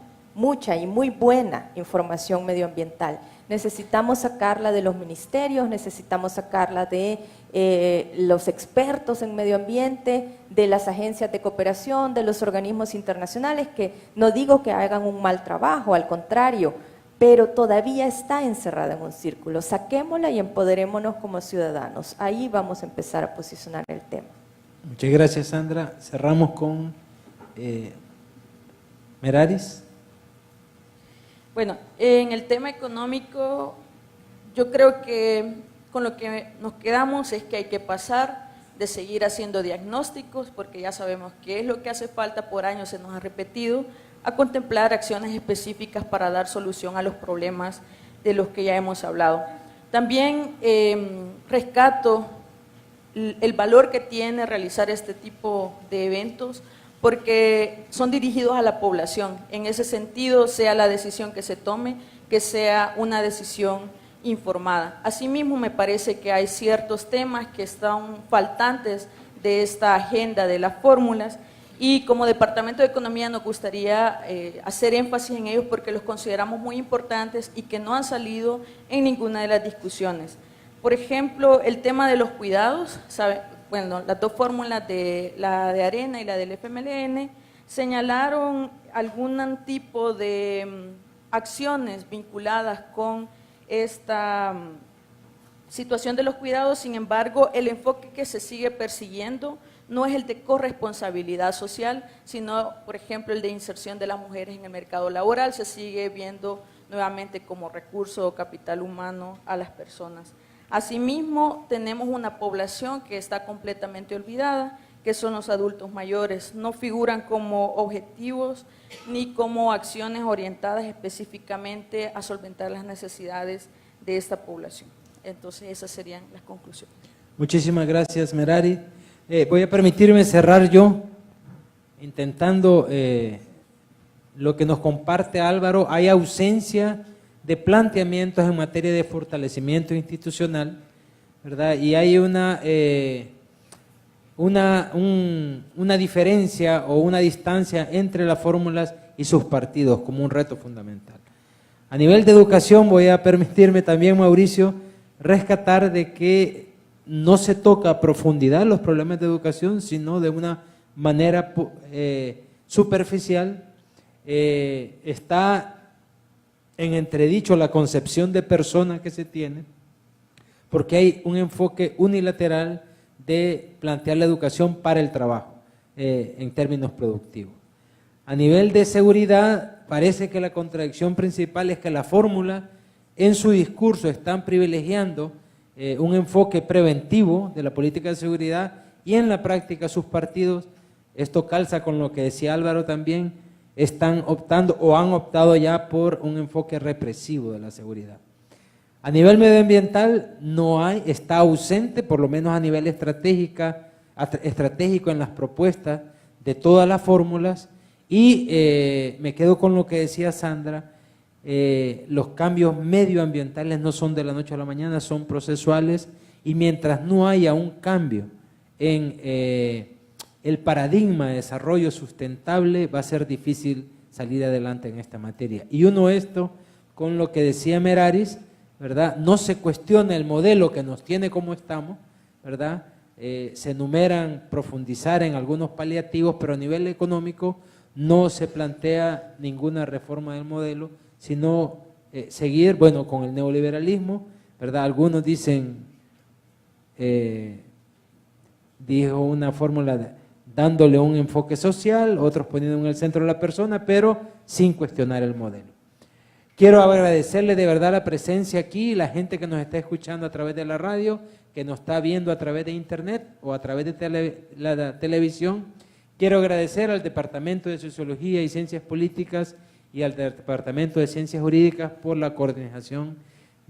y muy buena información medioambiental. Necesitamos sacarla de los ministerios, necesitamos sacarla de los expertos en medio ambiente, de las agencias de cooperación, de los organismos internacionales, que no digo que hagan un mal trabajo, al contrario, pero todavía está encerrada en un círculo. Saquémosla y empoderémonos como ciudadanos. Ahí vamos a empezar a posicionar el tema.
Muchas gracias, Sandra. Cerramos con Meraris.
Bueno, en el tema económico, yo creo que con lo que nos quedamos es que hay que pasar de seguir haciendo diagnósticos, porque ya sabemos qué es lo que hace falta, por años se nos ha repetido, a contemplar acciones específicas para dar solución a los problemas de los que ya hemos hablado. También rescato el valor que tiene realizar este tipo de eventos, porque son dirigidos a la población. En ese sentido, sea la decisión que se tome, que sea una decisión informada. Asimismo, me parece que hay ciertos temas que están faltantes de esta agenda de las fórmulas, y como Departamento de Economía nos gustaría hacer énfasis en ellos porque los consideramos muy importantes y que no han salido en ninguna de las discusiones. Por ejemplo, el tema de los cuidados, bueno, las 2 fórmulas, la de Arena y la del FMLN, señalaron algún tipo de acciones vinculadas con esta situación de los cuidados. Sin embargo, el enfoque que se sigue persiguiendo no es el de corresponsabilidad social, sino, por ejemplo, el de inserción de las mujeres en el mercado laboral. Se sigue viendo nuevamente como recurso o capital humano a las personas. Asimismo, tenemos una población que está completamente olvidada, que son los adultos mayores. No figuran como objetivos ni como acciones orientadas específicamente a solventar las necesidades de esta población. Entonces, esas serían las conclusiones.
Muchísimas gracias, Merari. Voy a permitirme cerrar yo, intentando lo que nos comparte Álvaro. Hay ausencia de planteamientos en materia de fortalecimiento institucional, ¿verdad? Y hay una diferencia o una distancia entre las fórmulas y sus partidos como un reto fundamental. A nivel de educación voy a permitirme también, Mauricio, rescatar de que no se toca a profundidad los problemas de educación, sino de una manera superficial. Está en entredicho la concepción de persona que se tiene, porque hay un enfoque unilateral de plantear la educación para el trabajo, en términos productivos. A nivel de seguridad, parece que la contradicción principal es que la fórmula en su discurso están privilegiando un enfoque preventivo de la política de seguridad y en la práctica sus partidos, esto calza con lo que decía Álvaro también, están optando o han optado ya por un enfoque represivo de la seguridad. A nivel medioambiental no hay, está ausente, por lo menos a nivel estratégico en las propuestas de todas las fórmulas, y me quedo con lo que decía Sandra, los cambios medioambientales no son de la noche a la mañana, son procesuales, y mientras no haya un cambio en el paradigma de desarrollo sustentable, va a ser difícil salir adelante en esta materia. Y uno esto, con lo que decía Meraris, ¿verdad? No se cuestiona el modelo que nos tiene como estamos, ¿verdad? Se enumeran profundizar en algunos paliativos, pero a nivel económico no se plantea ninguna reforma del modelo, sino seguir, bueno, con el neoliberalismo, ¿verdad? Algunos dicen, dijo una fórmula dándole un enfoque social, otros poniendo en el centro de la persona, pero sin cuestionar el modelo. Quiero agradecerle de verdad la presencia aquí, la gente que nos está escuchando a través de la radio, que nos está viendo a través de internet o a través de la televisión. Quiero agradecer al Departamento de Sociología y Ciencias Políticas y al Departamento de Ciencias Jurídicas por la coordinación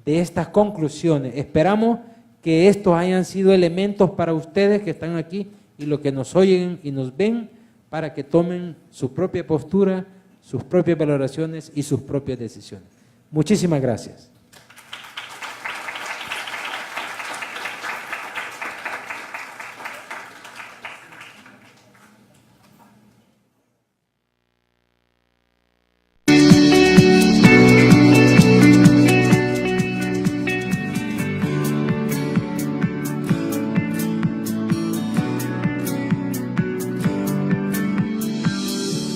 de estas conclusiones. Esperamos que estos hayan sido elementos para ustedes que están aquí y los que nos oyen y nos ven, para que tomen su propia postura, sus propias valoraciones y sus propias decisiones. Muchísimas gracias.